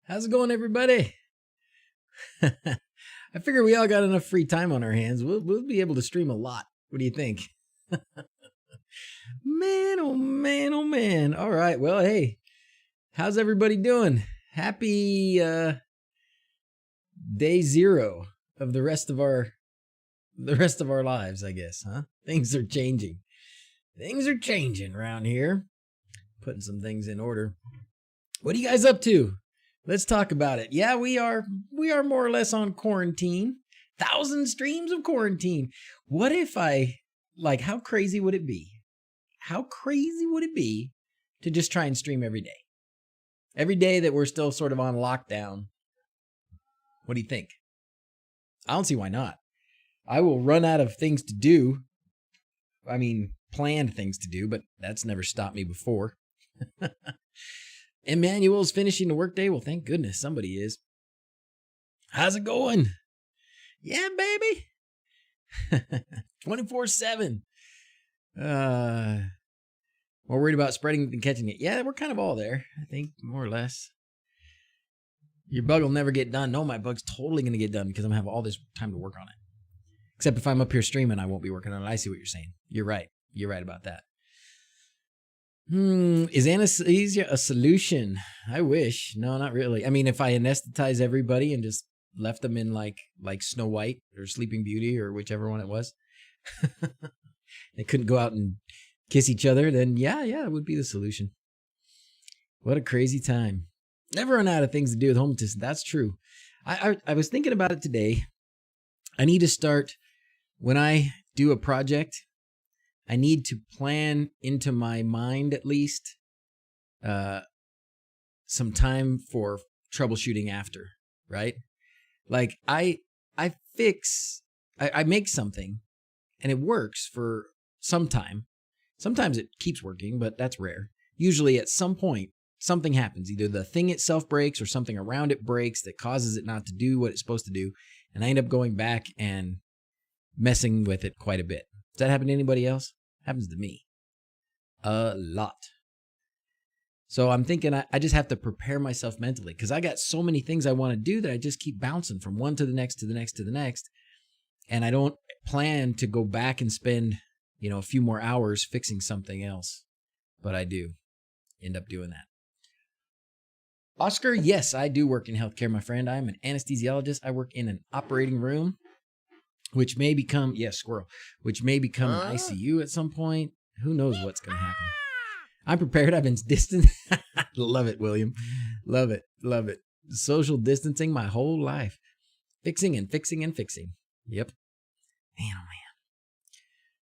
How's it going, everybody? I figure we all got enough free time on our hands. We'll be able to stream a lot. What do you think? Man, oh man, oh man. All right. Well, hey, how's everybody doing? Happy day 0 of the rest of our lives, I guess, huh? Things are changing. Things are changing around here. Putting some things in order. What are you guys up to? Let's talk about it. Yeah, we are more or less on quarantine. 1,000 streams of quarantine. What if how crazy would it be? How crazy would it be to just try and stream every day? Every day that we're still sort of on lockdown. What do you think? I don't see why not. I will run out of things to do. I mean, planned things to do, but that's never stopped me before. Emmanuel's finishing the workday. Well, thank goodness somebody is. How's it going? Yeah, baby. 24/7. More worried about spreading than catching it. Yeah, we're kind of all there, I think, more or less. Your bug will never get done. No, my bug's totally going to get done because I'm going to have all this time to work on it. Except if I'm up here streaming, I won't be working on it. I see what you're saying. You're right. You're right about that. Is anesthesia a solution? I wish. No, not really. I mean, if I anesthetize everybody and just left them in like Snow White or Sleeping Beauty or whichever one it was, they couldn't go out and kiss each other, then yeah, it would be the solution. What a crazy time. Never run out of things to do with home assistant. That's true. I was thinking about it today. I need to start, when I do a project, I need to plan into my mind at least some time for troubleshooting after, right? Like I make something and it works for some time. Sometimes it keeps working, but that's rare. Usually at some point, something happens. Either the thing itself breaks or something around it breaks that causes it not to do what it's supposed to do. And I end up going back and messing with it quite a bit. Does that happen to anybody else? Happens to me a lot. So I'm thinking I just have to prepare myself mentally because I got so many things I want to do that I just keep bouncing from one to the next to the next to the next. And I don't plan to go back and spend, a few more hours fixing something else. But I do end up doing that. Oscar, yes, I do work in healthcare, my friend. I'm an anesthesiologist. I work in an operating room, which may become, which may become an ICU at some point. Who knows what's going to happen? I'm prepared. I've been distant. Love it, William. Love it. Love it. Social distancing my whole life. Fixing and fixing and fixing. Yep. Man, oh man.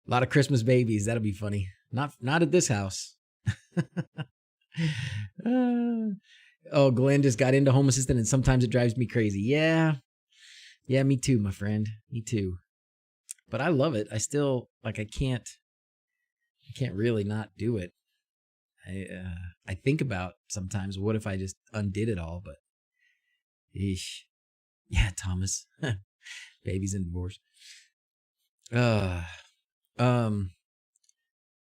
A lot of Christmas babies. That'll be funny. Not at this house. Glenn just got into Home Assistant and sometimes it drives me crazy. Yeah, me too, my friend. Me too. But I love it. I still, I can't really not do it. I think about sometimes, what if I just undid it all? But, eesh. Yeah, Thomas. Babies and divorce.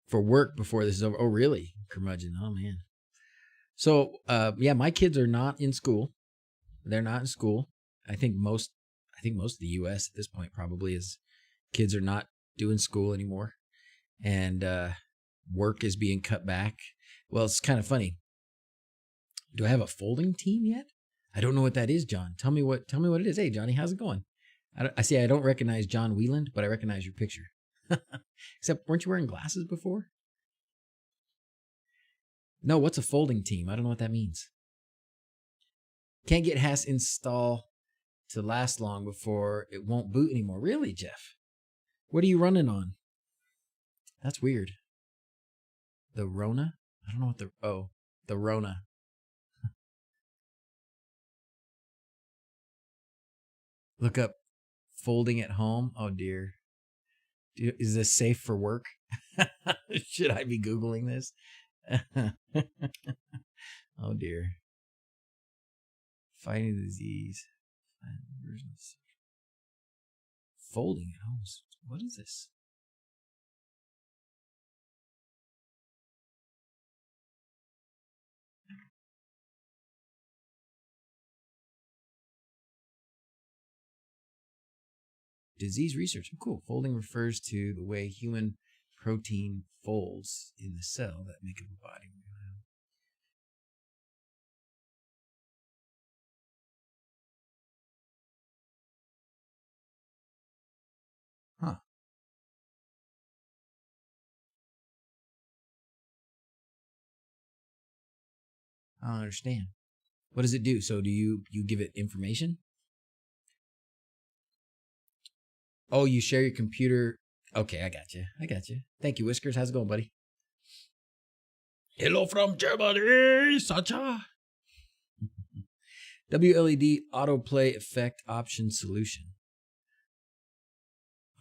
For work before this is over. Oh, really? Curmudgeon. Oh, man. So, my kids are not in school. They're not in school. I think most of the U.S. at this point probably is kids are not doing school anymore. And work is being cut back. Well, it's kind of funny. Do I have a folding team yet? I don't know what that is, John. Tell me what it is. Hey, Johnny, how's it going? I see I don't recognize John Wieland, but I recognize your picture. Except, weren't you wearing glasses before? No, what's a folding team? I don't know what that means. Can't get HAS install to last long before it won't boot anymore. Really, Jeff? What are you running on? That's weird. The Rona? I don't know what the Rona. Look up folding at home. Oh, dear. Is this safe for work? Should I be Googling this? Oh, dear. Fighting the disease. Folding at home. What is this? disease research. Oh, cool. Folding refers to the way human protein folds in the cell that make up a body. Huh. I don't understand. What does it do? So do you give it information? Oh, you share your computer. Okay, I got you. Thank you, Whiskers. How's it going, buddy? Hello from Germany, Sacha. WLED autoplay effect option solution.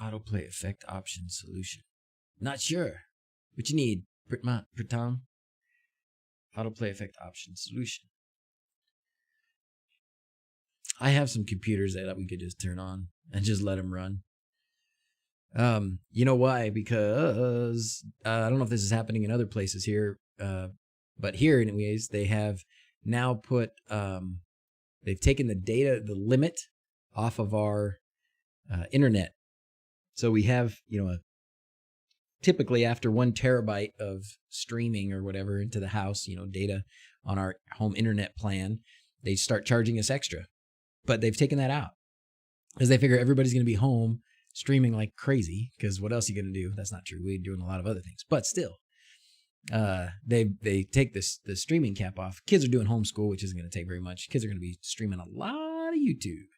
Autoplay effect option solution. Not sure. What you need, Pritam? Autoplay effect option solution. I have some computers that we could just turn on and just let them run. You know why? Because I don't know if this is happening in other places here, but here, anyways, they have now put they've taken the data, the limit off of our internet. So we have, typically after 1 terabyte of streaming or whatever into the house, data on our home internet plan, they start charging us extra. But they've taken that out because they figure everybody's going to be home streaming like crazy, because what else are you going to do? That's not true. We're doing a lot of other things, but still, they take the streaming cap off. Kids are doing homeschool, which isn't going to take very much. Kids are going to be streaming a lot of YouTube.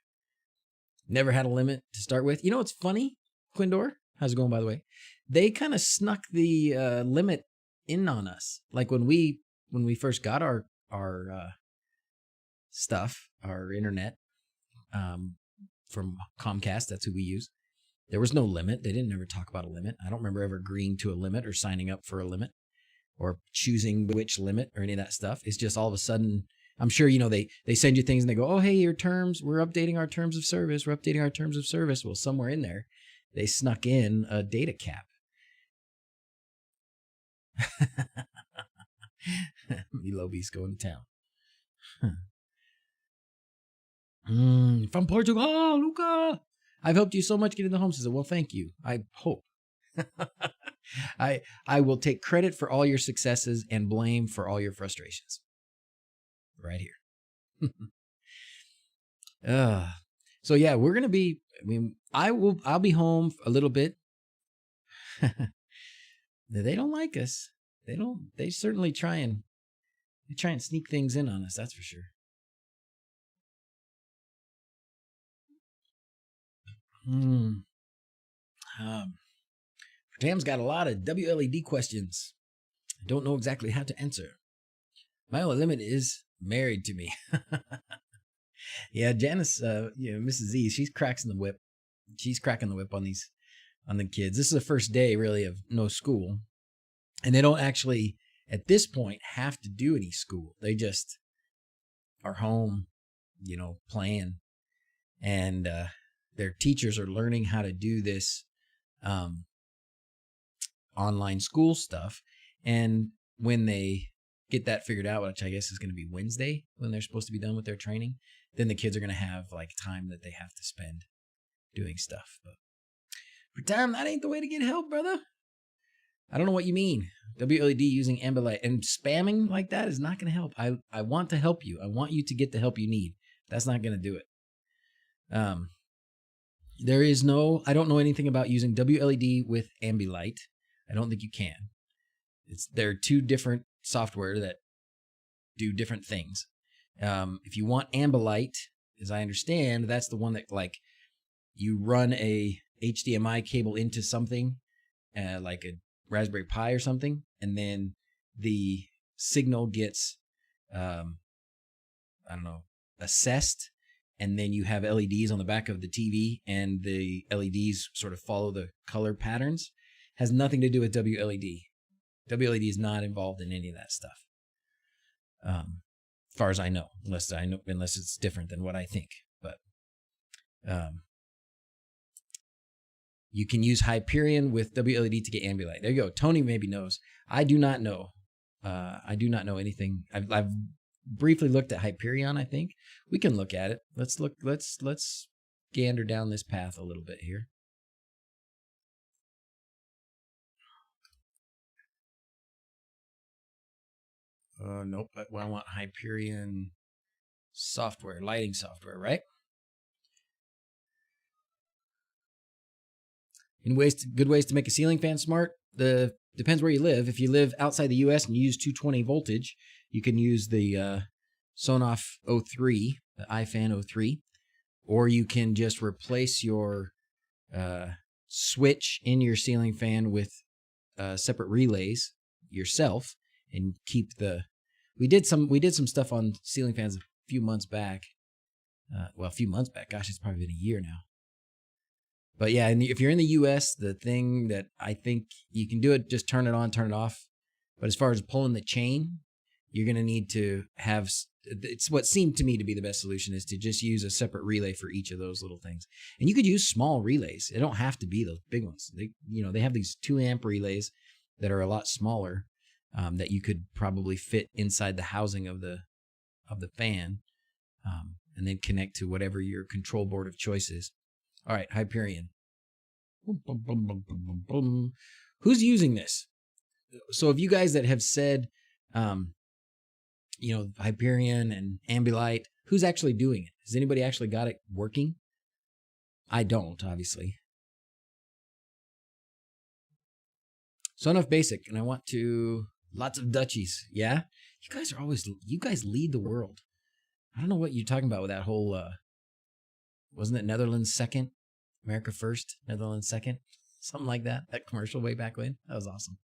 Never had a limit to start with. You know what's funny, Quindor? How's it going, by the way? They kind of snuck the limit in on us. Like when we first got our stuff, our internet from Comcast, that's who we use. There was no limit. They didn't ever talk about a limit. I don't remember ever agreeing to a limit or signing up for a limit or choosing which limit or any of that stuff. It's just all of a sudden, I'm sure, they send you things and they go, oh, hey, your terms, we're updating our terms of service. We're updating our terms of service. Well, somewhere in there, they snuck in a data cap. Melobi's going to town. From Portugal, Luca. I've helped you so much get in the home system. Well, thank you. I hope. I will take credit for all your successes and blame for all your frustrations. Right here. So yeah, we're gonna be. I'll be home a little bit. They don't like us. They certainly try and sneak things in on us. That's for sure. Tam's got a lot of WLED questions. I don't know exactly how to answer. My only limit is married to me. Yeah, Janice, Mrs. Z, she's cracking the whip. She's cracking the whip on the kids. This is the first day really of no school. And they don't actually, at this point, have to do any school. They just are home, playing. And their teachers are learning how to do this online school stuff. And when they get that figured out, which I guess is going to be Wednesday when they're supposed to be done with their training, then the kids are going to have like time that they have to spend doing stuff. But for time, that ain't the way to get help, brother. I don't know what you mean. WLED using Ambilight and spamming like that is not going to help. I want to help you. I want you to get the help you need. That's not going to do it. I don't know anything about using WLED with Ambilight. I don't think you can. There are two different software that do different things. If you want Ambilight, as I understand, that's the one that like you run a HDMI cable into something, like a Raspberry Pi or something, and then the signal gets, assessed, and then you have LEDs on the back of the TV, and the LEDs sort of follow the color patterns. Has nothing to do with WLED. WLED is not involved in any of that stuff, as far as I know, unless it's different than what I think. But you can use Hyperion with WLED to get Ambilight. There you go. Tony maybe knows. I do not know. I do not know anything. I've briefly looked at Hyperion. I think we can look at it. Let's look. Let's gander down this path a little bit here. Nope. Well, I want Hyperion software, lighting software, right? Good ways to make a ceiling fan smart. Depends where you live. If you live outside the U.S. and you use 220 voltage, you can use the Sonoff 03, the iFan 03, or you can just replace your switch in your ceiling fan with separate relays yourself and keep the. We did some stuff on ceiling fans a few months back. A few months back. Gosh, it's probably been a year now. But yeah, and if you're in the U.S., the thing that I think you can do it, just turn it on, turn it off. But as far as pulling the chain, you're going to need to have, it's what seemed to me to be the best solution is to just use a separate relay for each of those little things. And you could use small relays. They don't have to be those big ones. They have these 2 amp relays that are a lot smaller that you could probably fit inside the housing of the fan and then connect to whatever your control board of choice is. All right, Hyperion. Who's using this? So of you guys that have said, Hyperion and Ambilight, who's actually doing it? Has anybody actually got it working? I don't, obviously. Sonoff Basic, and I want to, lots of DrZzs. Yeah? You guys lead the world. I don't know what you're talking about with that whole, wasn't it Netherlands second? America first, Netherlands second, something like that. That commercial way back when, that was awesome.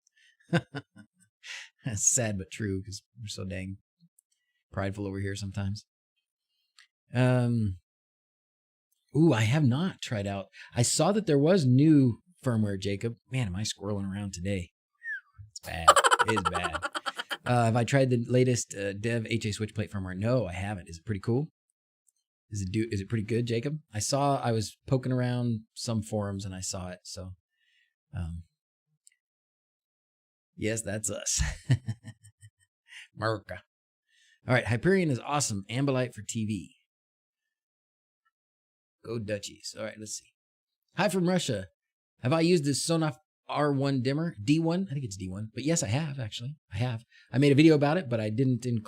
That's sad but true because we're so dang prideful over here sometimes. I have not tried out. I saw that there was new firmware, Jacob. Man, am I squirreling around today? It's bad. It is bad. Have I tried the latest Dev HA switch plate firmware? No, I haven't. Is it pretty cool? Is it pretty good, Jacob? I was poking around some forums and I saw it. So, yes, that's us. America. All right, Hyperion is awesome. Ambilight for TV. Go DrZzs. All right, let's see. Hi from Russia. Have I used this Sonoff R1 dimmer? D1? I think it's D1. But yes, I have, actually. I have. I made a video about it, but I didn't turn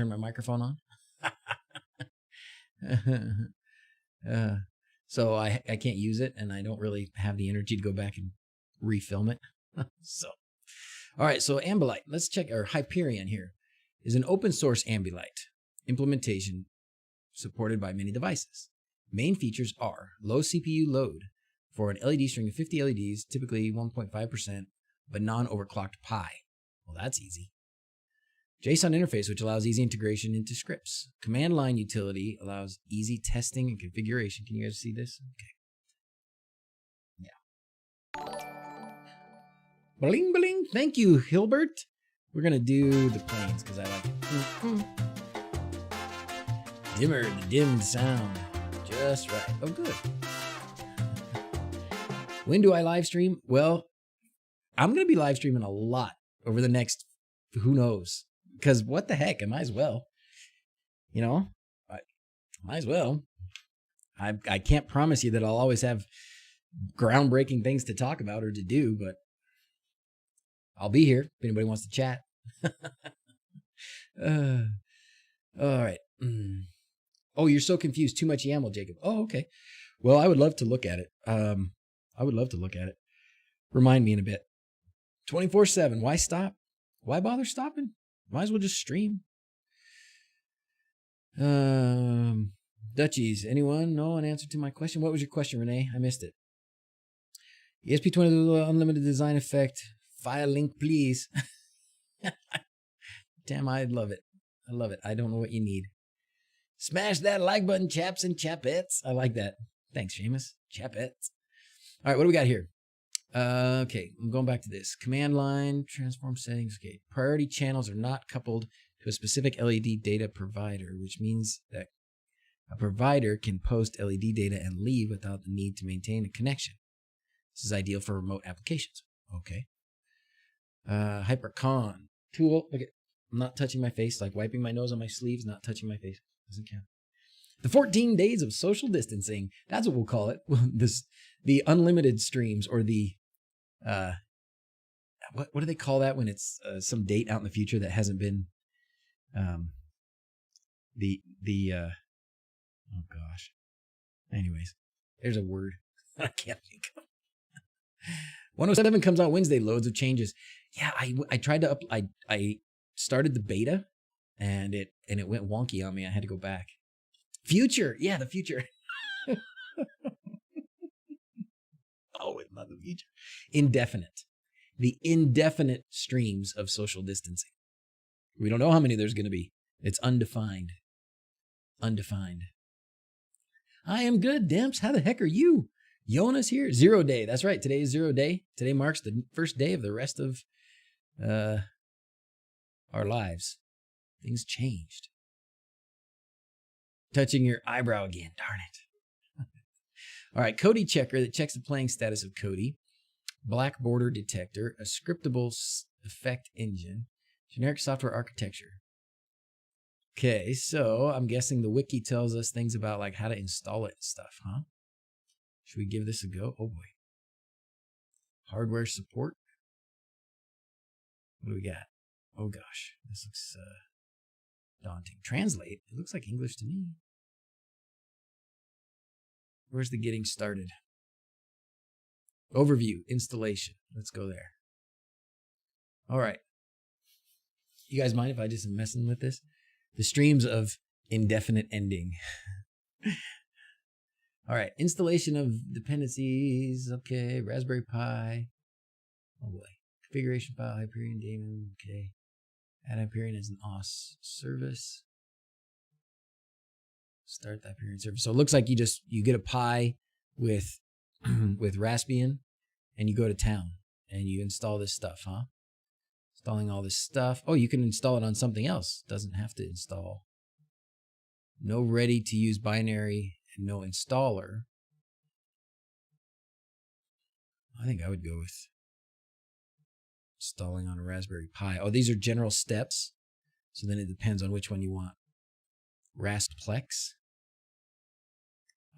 my microphone on. So I can't use it, and I don't really have the energy to go back and refilm it. All right, so Ambilight, let's check our Hyperion here. Is an open source Ambilight implementation supported by many devices. Main features are low CPU load for an LED string of 50 LEDs, typically 1.5%, but non-overclocked Pi. Well, that's easy. JSON interface, which allows easy integration into scripts. Command line utility allows easy testing and configuration. Can you guys see this? Okay. Yeah. Bling, bling. Thank you, Hilbert. We're going to do the planes because I like it. Dimmer, the dimmed sound. Just right. Oh, good. When do I live stream? Well, I'm going to be live streaming a lot over the next, who knows? Because what the heck? I might as well. I might as well. I can't promise you that I'll always have groundbreaking things to talk about or to do, but I'll be here if anybody wants to chat. All right. Oh, you're so confused. Too much YAML, Jacob. Oh, okay. Well, I would love to look at it. Remind me in a bit. 24/7. Why stop? Why bother stopping? Might as well just stream. DrZzs. Anyone? No, an answer to my question. What was your question, Renee? I missed it. ESP20 unlimited design effect. File link, please. Damn, I love it. I love it. I don't know what you need. Smash that like button, chaps and chapettes. I like that. Thanks, Seamus. Chapettes. All right, what do we got here? Okay, I'm going back to this. Command line, transform settings. Okay, priority channels are not coupled to a specific LED data provider, which means that a provider can post LED data and leave without the need to maintain a connection. This is ideal for remote applications. Okay. HyperCon tool. Okay, I'm not touching my face. Like wiping my nose on my sleeves, not touching my face. Doesn't count. The 14 days of social distancing. That's what we'll call it. The unlimited streams, or the what do they call that when it's some date out in the future that hasn't been oh gosh. Anyways, there's a word I can't think of. 107 comes out Wednesday. Loads of changes. Yeah, I tried to I started the beta and it went wonky on me. I had to go back. Future, yeah, the future. Oh, it's not the future. Indefinite. The indefinite streams of social distancing. We don't know how many there's going to be. It's undefined. Undefined. I am good, Demps. How the heck are you? Yona's here. 0 day. That's right. Today is 0 day. Today marks the first day of the rest of our lives. Things changed. Touching your eyebrow again. Darn it. All right. Cody checker that checks the playing status of Cody. Black border detector. A scriptable effect engine. Generic software architecture. Okay, so I'm guessing the wiki tells us things about like how to install it and stuff, huh? Should we give this a go? Oh boy. Hardware support. What do we got? Oh gosh, this looks daunting. Translate. It looks like English to me. Where's the getting started? Overview, installation. Let's go there. All right. You guys mind if I just am messing with this? The streams of indefinite ending. All right. Installation of dependencies. Okay. Raspberry Pi. Oh boy. Configuration file. Hyperion daemon. Okay. Add Hyperion as an OS service. Start the Hyperion service. So it looks like you get a Pi with Raspbian and you go to town and you install this stuff, huh? Installing all this stuff. Oh, you can install it on something else. Doesn't have to install. No ready to use binary and no installer. I think I would go with installing on a Raspberry Pi. Oh, these are general steps. So then it depends on which one you want. Rasplex.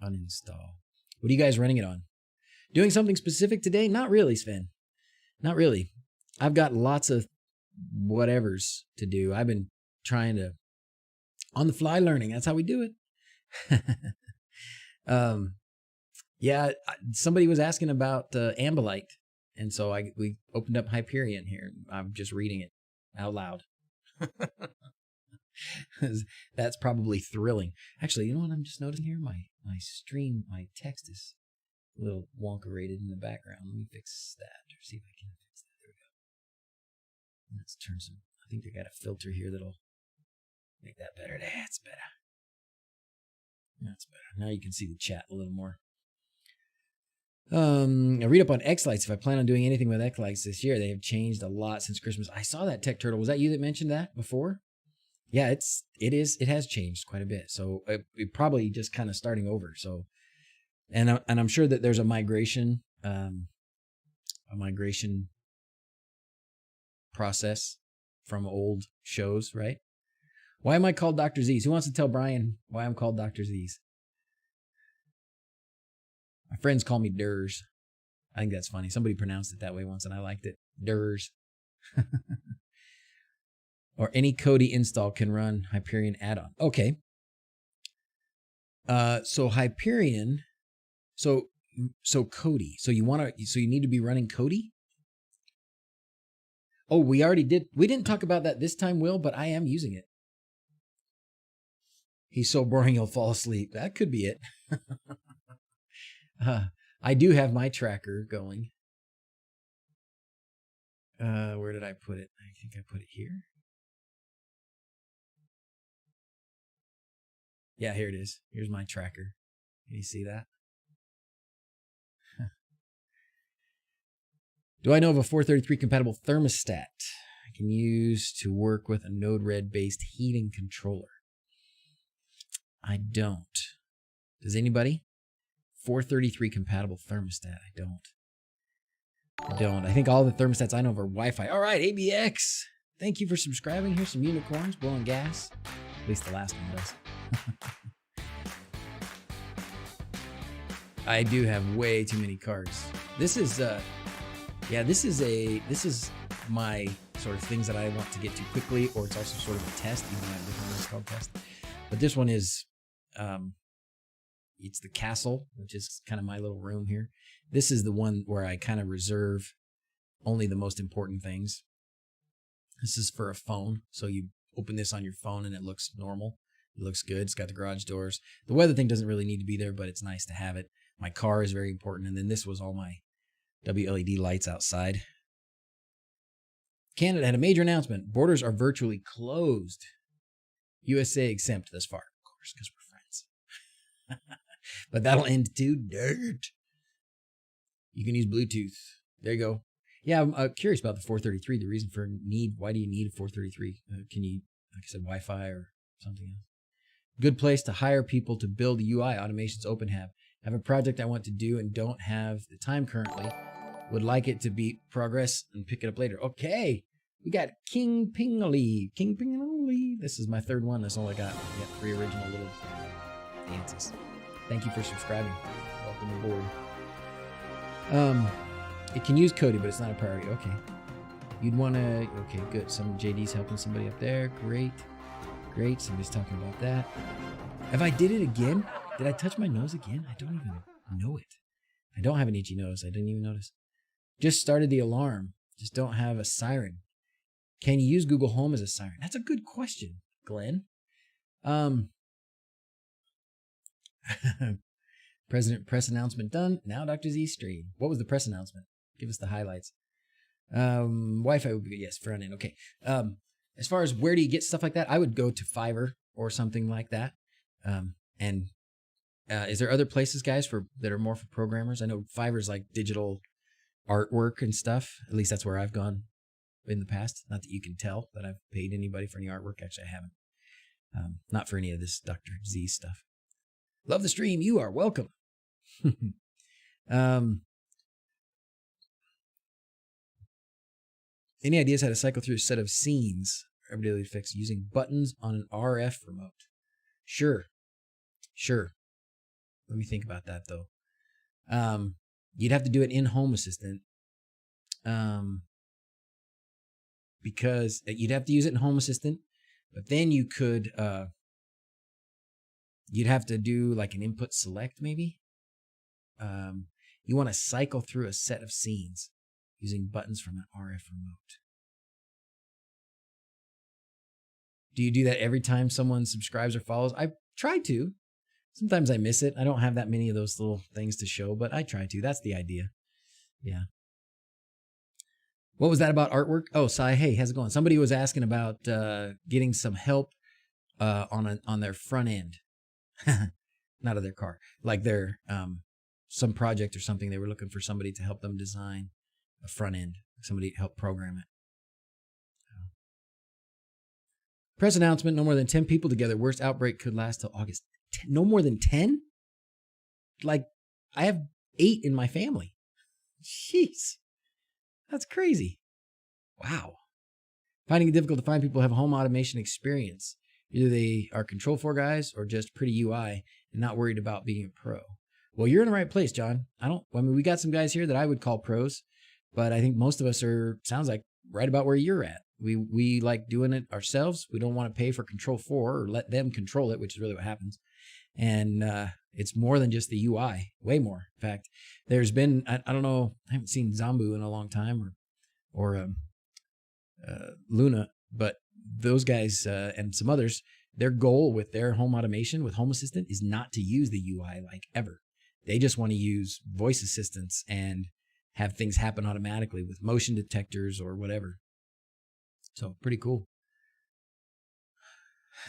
Uninstall. What are you guys running it on? Doing something specific today? Not really, Sven. Not really. I've got lots of whatevers to do. I've been trying to on the fly learning. That's how we do it. Yeah, somebody was asking about Ambilight, and so we opened up Hyperion here. I'm just reading it out loud. That's probably thrilling. Actually, you know what I'm just noticing here? My stream, my text is a little wonkerated in the background. Let me fix that or see if I can fix that. There we go. Let's turn some. I think they got a filter here that'll make that better. That's better. That's better. Now you can see the chat a little more. I read up on X-Lights. If I plan on doing anything with X-Lights this year, they have changed a lot since Christmas. I saw that, Tech Turtle. Was that you that mentioned that before? Yeah, it has changed quite a bit. So it probably just kind of starting over. So, and I'm sure that there's a migration process from old shows, right? Why am I called DrZzs? Who wants to tell Brian why I'm called DrZzs? My friends call me DrZzs. I think that's funny. Somebody pronounced it that way once and I liked it. DrZzs. Or any Kodi install can run Hyperion add-on. Okay. So Hyperion, so Kodi. So you need to be running Kodi? Oh, we already did. We didn't talk about that this time, Will, but I am using it. He's so boring he'll fall asleep. That could be it. I do have my tracker going. Where did I put it? I think I put it here. Yeah, here it is. Here's my tracker. Can you see that? Do I know of a 433 compatible thermostat I can use to work with a Node-RED based heating controller? I don't. Does anybody? 433 compatible thermostat. I don't. I think all the thermostats I know of are Wi-Fi. All right, ABX. Thank you for subscribing. Here's some unicorns blowing gas. At least the last one does. I do have way too many cards. This is this is my sort of things that I want to get to quickly, or it's also sort of a test, even though I have different ones called test. But this one is it's the castle, which is kind of my little room here. This is the one where I kind of reserve only the most important things. This is for a phone, so you open this on your phone and it looks normal. It looks good. It's got the garage doors. The weather thing doesn't really need to be there, but it's nice to have it. My car is very important. And then this was all my WLED lights outside. Canada had a major announcement. Borders are virtually closed. USA exempt thus far, of course, because we're friends. But that'll end to dirt. You can use Bluetooth. There you go. Yeah, I'm curious about the 433. The reason for need. Why do you need a 433? Can you, like I said, Wi-Fi or something else? Good place to hire people to build UI. Automations OpenHab. Have a project I want to do and don't have the time currently. Would like it to be progress and pick it up later. Okay. We got King Pingly. King Pingly. This is my third one. That's all I got. We got 3 original little dances. Thank you for subscribing. Welcome aboard. It can use Cody, but it's not a priority. Okay. You'd want to... Okay, good. Some JD's helping somebody up there. Great. Great. Somebody's talking about that. If I did it again, did I touch my nose again? I don't even know it. I don't have an itchy nose. I didn't even notice. Just started the alarm. Just don't have a siren. Can you use Google Home as a siren? That's a good question, Glenn. President press announcement done. Now Dr. Z stream. What was the press announcement? Give us the highlights. Wi-Fi would be, yes, front end. Okay. As far as where do you get stuff like that, I would go to Fiverr or something like that. Is there other places, guys, that are more for programmers? I know Fiverr's like digital artwork and stuff. At least that's where I've gone in the past. Not that you can tell that I've paid anybody for any artwork. Actually, I haven't. Not for any of this Dr. Z stuff. Love the stream. You are welcome. Any ideas how to cycle through a set of scenes for everyday fix using buttons on an RF remote? Sure. Let me think about that, though. You'd have to do it in Home Assistant. Because you'd have to use it in Home Assistant, but then you could, you'd have to do like an input select, maybe. You want to cycle through a set of scenes using buttons from an RF remote. Do you do that every time someone subscribes or follows? I try to. Sometimes I miss it. I don't have that many of those little things to show, but I try to. That's the idea. Yeah. What was that about artwork? Oh, Sai, hey, how's it going? Somebody was asking about getting some help on their front end. Not of their car. Like their some project or something. They were looking for somebody to help them design a front end. Somebody to help program it. Press announcement, no more than 10 people together. Worst outbreak could last till August. No more than 10? Like, I have 8 in my family. Jeez. That's crazy. Wow. Finding it difficult to find people who have a home automation experience. Either they are Control 4 guys or just pretty UI and not worried about being a pro. Well, you're in the right place, John. We got some guys here that I would call pros, but I think most of us sounds like right about where you're at. We like doing it ourselves. We don't want to pay for Control 4 or let them control it, which is really what happens. And it's more than just the UI, way more. In fact, there's been, I don't know, I haven't seen Zombu in a long time or Luna, but those guys and some others, their goal with their home automation with Home Assistant is not to use the UI like ever. They just want to use voice assistants and have things happen automatically with motion detectors or whatever. So pretty cool.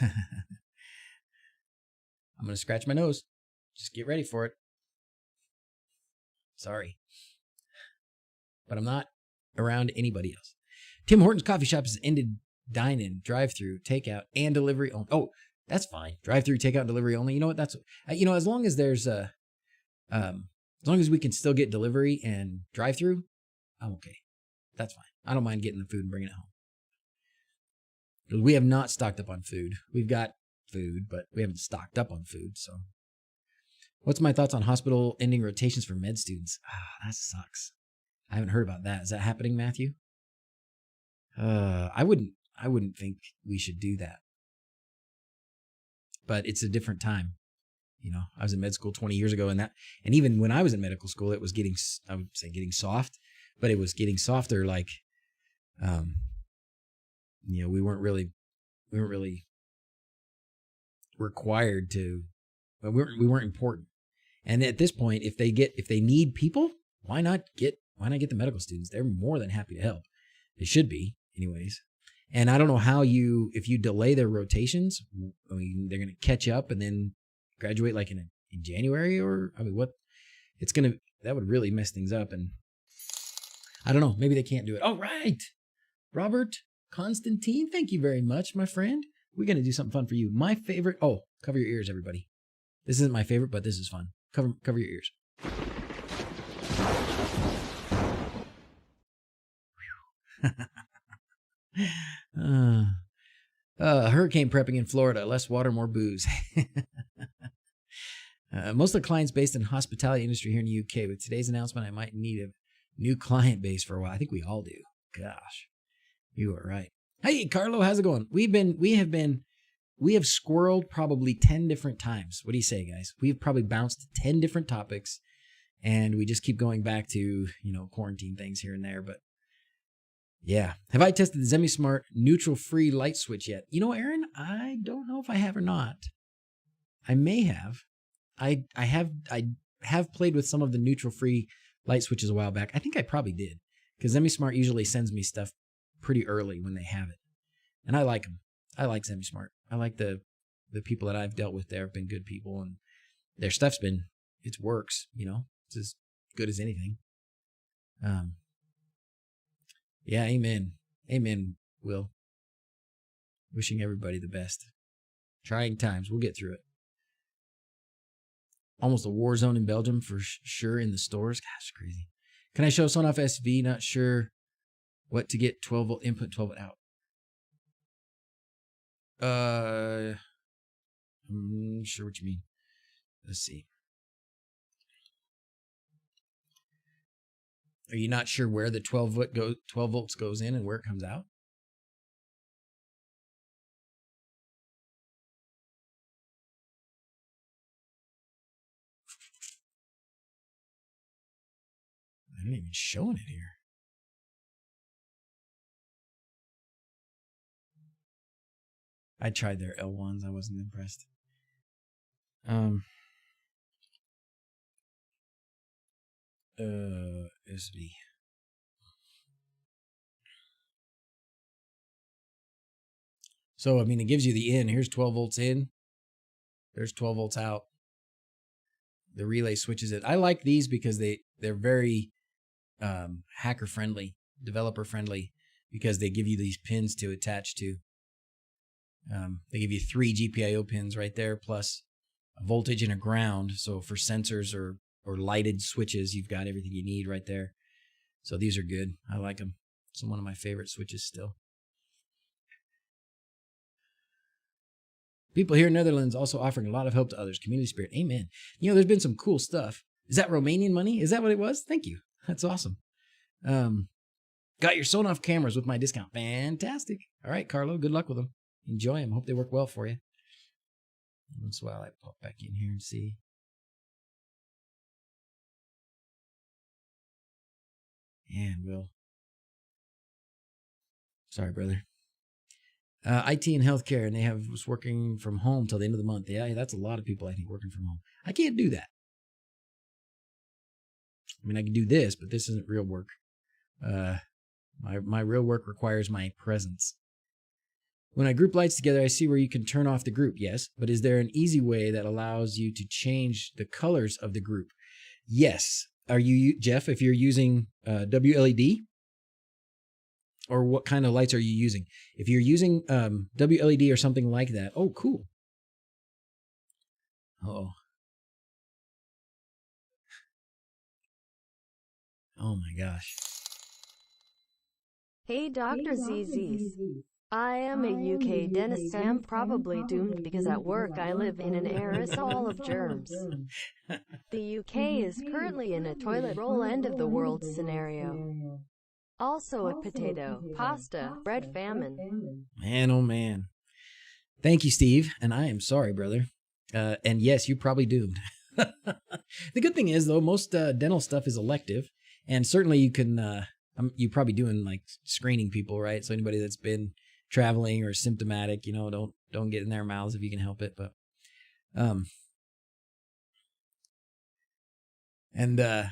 I'm going to scratch my nose. Just get ready for it. Sorry. But I'm not around anybody else. Tim Hortons Coffee Shop has ended dine-in, drive-through, takeout, and delivery only. Oh, that's fine. Drive-through, takeout, and delivery only. You know what? That's, as long as there's as long as we can still get delivery and drive-through, I'm okay. That's fine. I don't mind getting the food and bringing it home. We have not stocked up on food. We've got food, but we haven't stocked up on food. So, What's my thoughts on hospital ending rotations for med students? Ah, that sucks. I haven't heard about that. Is that happening, Matthew? I wouldn't think we should do that. But it's a different time. You know, I was in med school 20 years ago, and even when I was in medical school, it was I would say getting soft, but it was getting softer. Like, you know, we weren't really required to, but we weren't important. And at this point, if they need people, why not get the medical students? They're more than happy to help. They should be, anyways. And I don't know how if you delay their rotations, I mean, they're going to catch up and then graduate like in January, or I mean, that would really mess things up. And I don't know, maybe they can't do it. All right, Robert Constantine, thank you very much, my friend. We're going to do something fun for you. My favorite. Oh, cover your ears, everybody. This isn't my favorite, but this is fun. Cover your ears. Hurricane prepping in Florida. Less water, more booze. Most of the clients based in the hospitality industry here in the UK. With today's announcement, I might need a new client base for a while. I think we all do. Gosh, you are right. Hey, Carlo, how's it going? We have squirreled probably 10 different times. What do you say, guys? We've probably bounced 10 different topics, and we just keep going back to, you know, quarantine things here and there. But yeah. Have I tested the ZemiSmart neutral-free light switch yet? You know, Aaron, I don't know if I have or not. I may have. I have played with some of the neutral-free light switches a while back. I think I probably did, because ZemiSmart usually sends me stuff pretty early when they have it. And I like them. I like ZemiSmart. I like the people that I've dealt with there have been good people, and their stuff's it works, you know. It's as good as anything. Yeah, amen. Amen, Will. Wishing everybody the best. Trying times. We'll get through it. Almost a war zone in Belgium for sure in the stores. Gosh, crazy. Can I show Sonoff SV? Not sure what to get 12 volt input, 12 volt out. I'm not sure what you mean. Let's see. Are you not sure where the 12 volts goes in and where it comes out? I'm not even showing it here. I tried their L1s. I wasn't impressed. SV. So, I mean, it gives you the in. Here's 12 volts in. There's 12 volts out. The relay switches it. I like these because they're very hacker friendly, developer friendly, because they give you these pins to attach to. They give you 3 GPIO pins right there, plus a voltage and a ground. So for sensors or lighted switches, you've got everything you need right there. So these are good. I like them. It's one of my favorite switches still. People here in Netherlands also offering a lot of help to others. Community spirit. Amen. You know, there's been some cool stuff. Is that Romanian money? Is that what it was? Thank you. That's awesome. Got your Sonoff cameras with my discount. Fantastic. All right, Carlo. Good luck with them. Enjoy them. Hope they work well for you. That's why I pop back in here and see. And we'll. Sorry, brother. IT and healthcare, and they have us working from home till the end of the month. Yeah, that's a lot of people, I think, working from home. I can't do that. I mean, I can do this, but this isn't real work. My real work requires my presence. When I group lights together, I see where you can turn off the group. Yes, but is there an easy way that allows you to change the colors of the group? Yes. Are you, Jeff, if you're using WLED? Or what kind of lights are you using? If you're using WLED or something like that, oh, cool. Oh. Oh my gosh. Hey, DrZzs. I am a UK dentist. I am probably doomed because at work I live in an aerosol of germs. The UK is currently in a toilet roll end of the world scenario. Also a potato, pasta, bread famine. Man, oh man. Thank you, Steve. And I am sorry, brother. And yes, you're probably doomed. The good thing is, though, most dental stuff is elective. And certainly you can, you're probably doing like screening people, right? So anybody that's been traveling or symptomatic, don't get in their mouths if you can help it. But,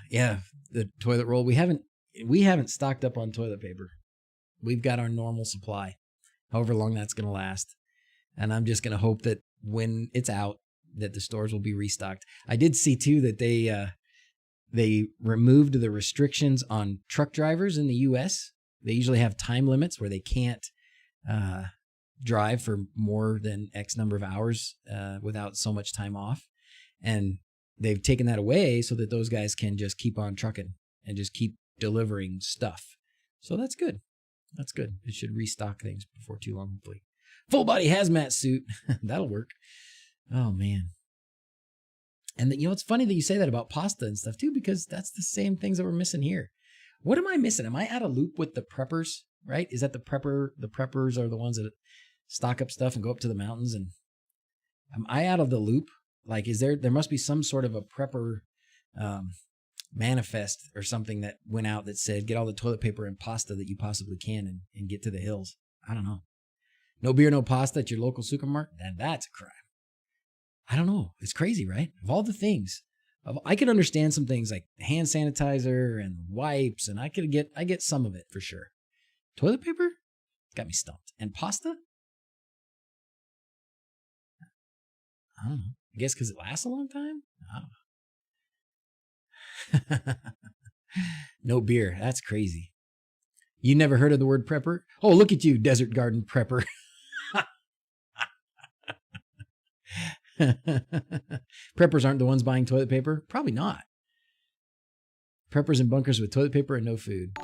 yeah, the toilet roll, we haven't stocked up on toilet paper. We've got our normal supply, however long that's going to last. And I'm just going to hope that when it's out, that the stores will be restocked. I did see too that they removed the restrictions on truck drivers in the U.S. They usually have time limits where they can't drive for more than X number of hours without so much time off. And they've taken that away so that those guys can just keep on trucking and just keep delivering stuff. So that's good. That's good. It should restock things before too long, hopefully. Full body hazmat suit. That'll work. Oh, man. And it's funny that you say that about pasta and stuff too, because that's the same things that we're missing here. What am I missing? Am I out of loop with the preppers, right? Is that the preppers are the ones that stock up stuff and go up to the mountains? And am I out of the loop? Like, there must be some sort of a prepper manifest or something that went out that said, get all the toilet paper and pasta that you possibly can and get to the hills. I don't know. No beer, no pasta at your local supermarket? And that's a crime. I don't know. It's crazy, right? Of all the things, I can understand some things like hand sanitizer and wipes, and I get some of it for sure. Toilet paper? Got me stumped. And pasta? I don't know. I guess because it lasts a long time? I don't know. No beer. That's crazy. You never heard of the word prepper? Oh, look at you, desert garden prepper. Preppers aren't the ones buying toilet paper? Probably not. Preppers in bunkers with toilet paper and no food.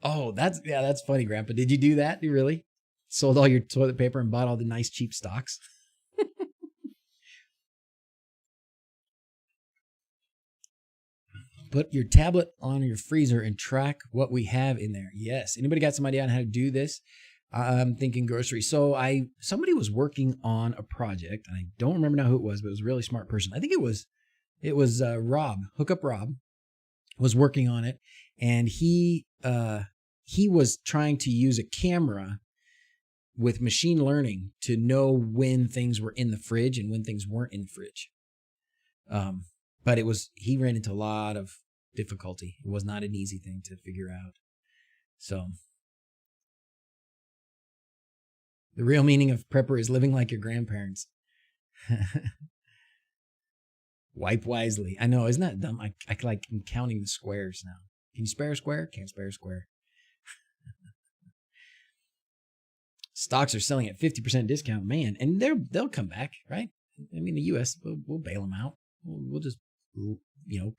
Oh, that's funny, Grandpa. Did you do that? You really sold all your toilet paper and bought all the nice cheap stocks? Put your tablet on your freezer and track what we have in there. Yes. Anybody got some idea on how to do this? I'm thinking groceries. So somebody was working on a project, and I don't remember now who it was, but it was a really smart person. I think it was Rob, Hookup Rob, was working on it, and he was trying to use a camera with machine learning to know when things were in the fridge and when things weren't in the fridge. But he ran into a lot of difficulty. It was not an easy thing to figure out. So the real meaning of prepper is living like your grandparents. Wipe wisely. I know, isn't that dumb? I'm counting the squares now. Can you spare a square? Can't spare a square. Stocks are selling at 50% discount, man, and they'll come back, right? I mean, the U.S. we'll bail them out. We'll just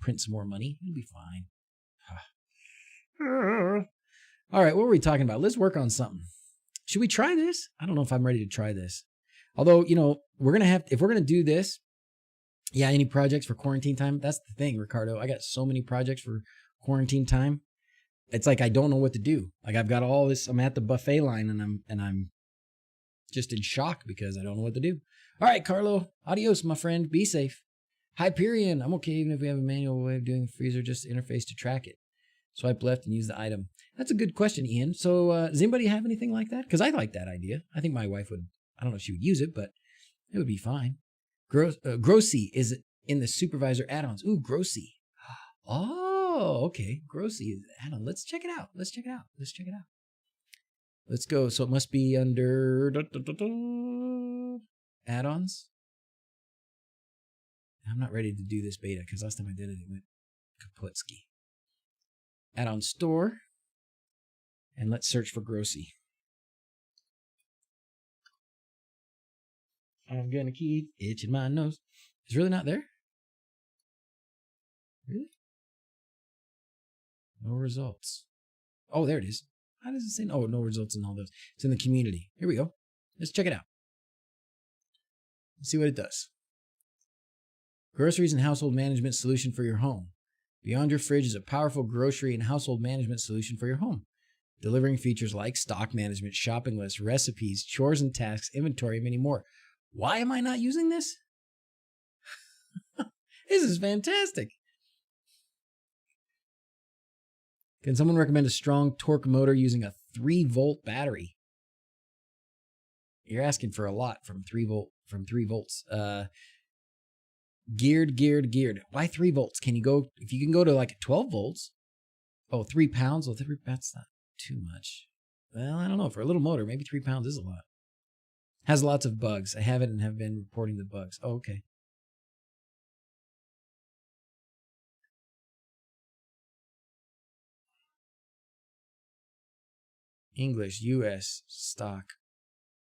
print some more money. It'll be fine. All right, what were we talking about? Let's work on something. Should we try this? I don't know if I'm ready to try this. Although, we're going to if we're going to do this, yeah, any projects for quarantine time? That's the thing, Ricardo. I got so many projects for quarantine time. It's like I don't know what to do. Like I've got all this, I'm at the buffet line and I'm just in shock because I don't know what to do. All right, Carlo, adios, my friend. Be safe. Hyperion, I'm okay even if we have a manual way of doing the freezer, just interface to track it. Swipe left and use the item. That's a good question, Ian. So does anybody have anything like that? Because I like that idea. I think my wife would, I don't know if she would use it, but it would be fine. Grossy is in the supervisor add-ons. Ooh, Grossy. Oh, okay. Grossy is add-on. Let's check it out. Let's go. So it must be under add-ons. I'm not ready to do this beta because last time I did it, it went kaputski. Add-on store. And let's search for Grossy. I'm going to keep itching my nose. It's really not there? Really? No results. Oh, there it is. How does it say no? Oh, no results in all those. It's in the community. Here we go. Let's check it out. Let's see what it does. Groceries and household management solution for your home. Beyond Your Fridge is a powerful grocery and household management solution for your home, delivering features like stock management, shopping lists, recipes, chores and tasks, inventory, and many more. Why am I not using this? This is fantastic. Can someone recommend a strong torque motor using a 3-volt battery? You're asking for a lot from 3 volts. Geared. Why 3 volts? Can you go, if you can go to like 12 volts? Oh, 3 pounds? Well, that's not too much. Well, I don't know. For a little motor, maybe 3 pounds is a lot. Has lots of bugs. I have it and have been reporting the bugs. Oh, okay. English, US, stock,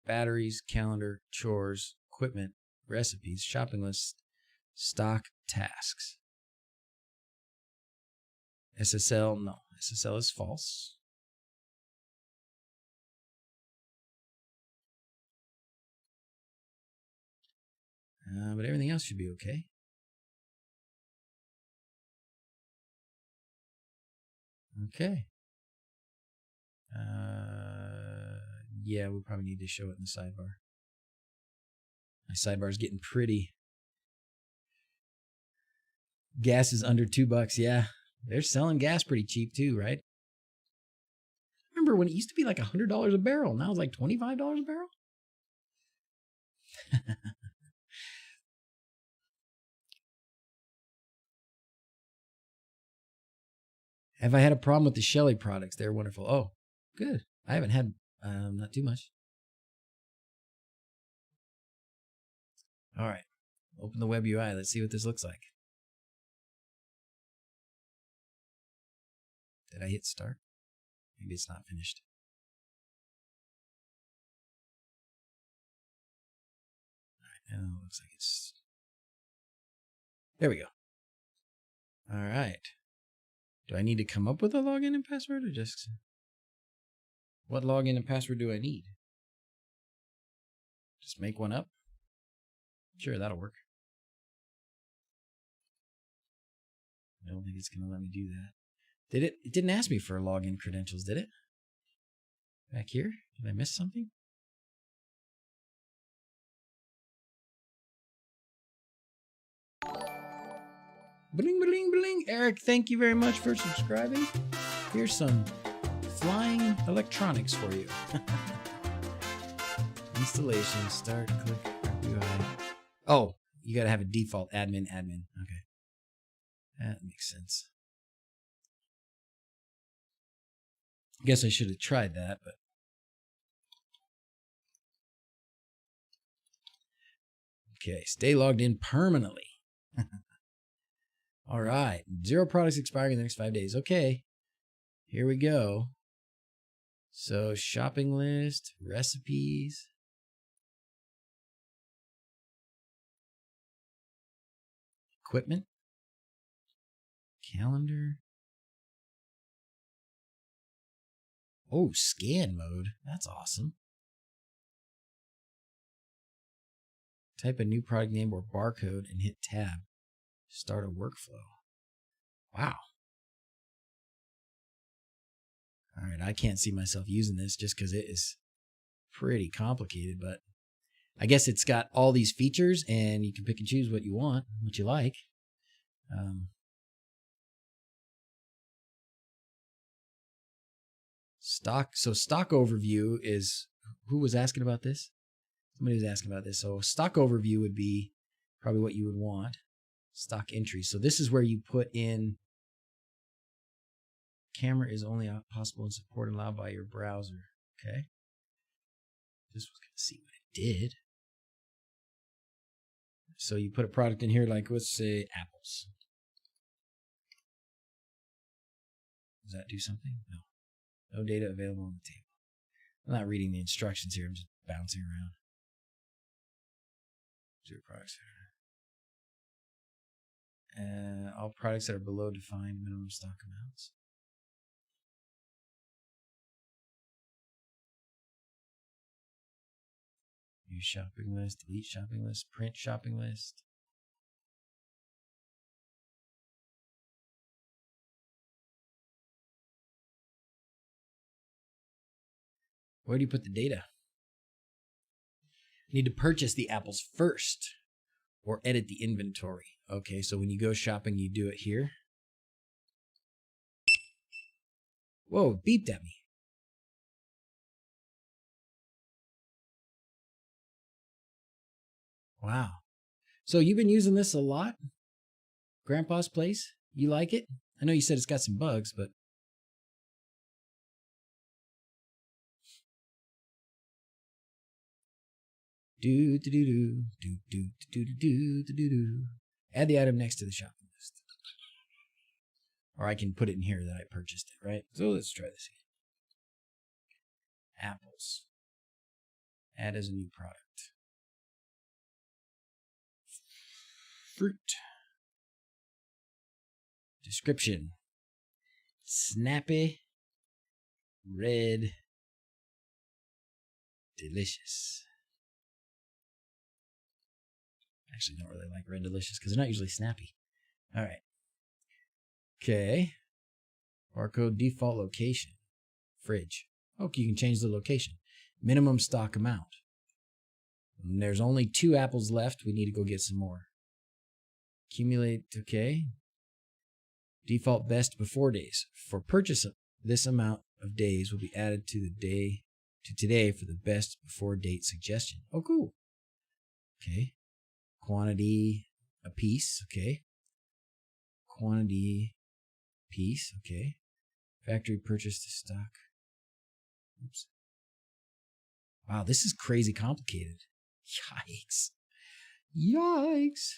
batteries, calendar, chores, equipment, recipes, shopping lists, stock, tasks. SSL, no. SSL is false. But everything else should be okay. Okay. Yeah, we'll probably need to show it in the sidebar. My sidebar is getting pretty. Gas is under $2. Yeah, they're selling gas pretty cheap too, right? Remember when it used to be like $100 a barrel? Now it's like $25 a barrel? Have I had a problem with the Shelly products? They're wonderful. Oh, good. I haven't had not too much. All right. Open the web UI. Let's see what this looks like. Did I hit start? Maybe it's not finished. All right. Now it looks like it's... There we go. All right. Do I need to come up with a login and password or just... What login and password do I need? Just make one up? Sure, that'll work. I don't think it's going to let me do that. Did it? It didn't ask me for login credentials, did it? Back here? Did I miss something? Bling, bling, bling. Eric, thank you very much for subscribing. Here's some flying electronics for you. Installation, start, click, UI. Oh, you got to have a default admin. Okay. That makes sense. I guess I should have tried that, but... Okay, stay logged in permanently. All right, 0 products expiring in the next 5 days. Okay, here we go. So shopping list, recipes. Equipment. Calendar. Oh, scan mode. That's awesome. Type a new product name or barcode and hit tab. Start a workflow. Wow. All right, I can't see myself using this just because it is pretty complicated, but I guess it's got all these features and you can pick and choose what you want, what you like. Stock overview is, who was asking about this? Somebody was asking about this. So stock overview would be probably what you would want. Stock entry. So this is where you put in camera is only possible and support allowed by your browser. Okay. Just was going to see what it did. So you put a product in here like, let's say apples. Does that do something? No. No data available on the table. I'm not reading the instructions here. I'm just bouncing around. 0 products. All products that are below defined minimum stock amounts. View shopping list, delete shopping list, print shopping list. Where do you put the data? You need to purchase the apples first or edit the inventory. Okay, so when you go shopping, you do it here. Whoa, it beeped at me. Wow. So you've been using this a lot? Grandpa's Place? You like it? I know you said it's got some bugs, but... Add the item next to the shopping list. Or I can put it in here that I purchased it, right? So let's try this again. Apples. Add as a new product. Fruit. Description. Snappy. Red. Delicious. Actually, don't really like red delicious because they're not usually snappy. All right. Okay. Barcode default location. Fridge. Okay, you can change the location. Minimum stock amount. And there's only 2 apples left. We need to go get some more. Accumulate. Okay. Default best before days. For purchase, this amount of days will be added to today for the best before date suggestion. Oh, cool. Okay. Quantity a piece, okay. Quantity piece, okay. Factory purchase to stock. Oops. Wow, this is crazy complicated. Yikes. Yikes.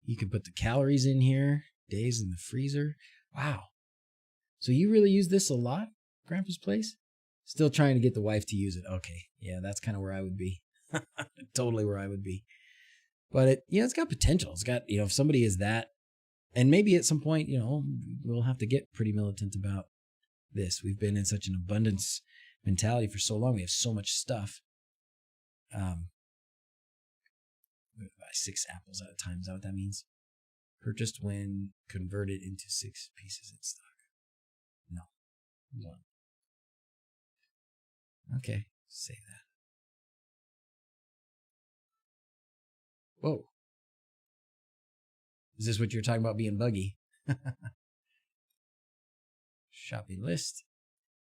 You can put the calories in here, days in the freezer. Wow. So you really use this a lot, Grandpa's Place? Still trying to get the wife to use it. Okay, yeah, that's kind of where I would be. Totally where I would be. But it's got potential. It's got, if somebody is that, and maybe at some point, we'll have to get pretty militant about this. We've been in such an abundance mentality for so long. We have so much stuff. Buy 6 apples at a time. Is that what that means? Purchased when converted into 6 pieces in stock. No. 1. Okay. Save that. Whoa. Is this what you're talking about being buggy? Shopping list.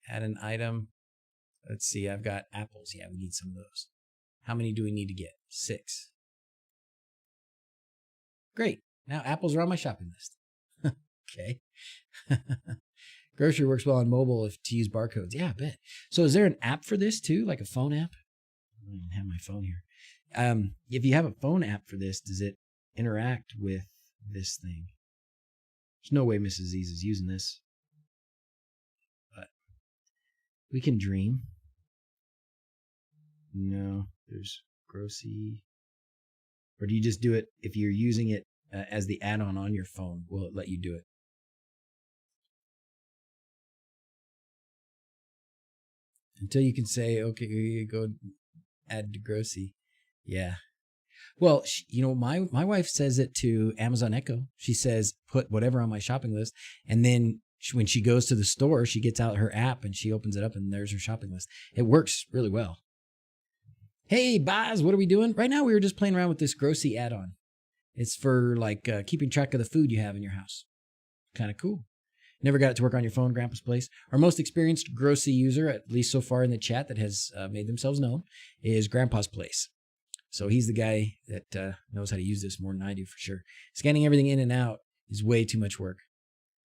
Add an item. Let's see. I've got apples. Yeah, we need some of those. How many do we need to get? 6. Great. Now apples are on my shopping list. Okay. Grocery works well on mobile if to use barcodes. Yeah, I bet. So is there an app for this too? Like a phone app? I don't even have my phone here. If you have a phone app for this, does it interact with this thing? There's no way Mrs. Z's is using this. But we can dream. No, there's Grossy. Or do you just do it if you're using it as the add-on on your phone? Will it let you do it? Until you can say, okay, here you go, add to Grossy. Yeah. Well, my wife says it to Amazon Echo. She says, put whatever on my shopping list. And then when she goes to the store, she gets out her app and she opens it up and there's her shopping list. It works really well. Hey, Boz, what are we doing? Right now, we were just playing around with this Grossy add-on. It's for keeping track of the food you have in your house. Kind of cool. Never got it to work on your phone, Grandpa's Place. Our most experienced Grossy user, at least so far in the chat that has made themselves known, is Grandpa's Place. So he's the guy that knows how to use this more than I do for sure. Scanning everything in and out is way too much work.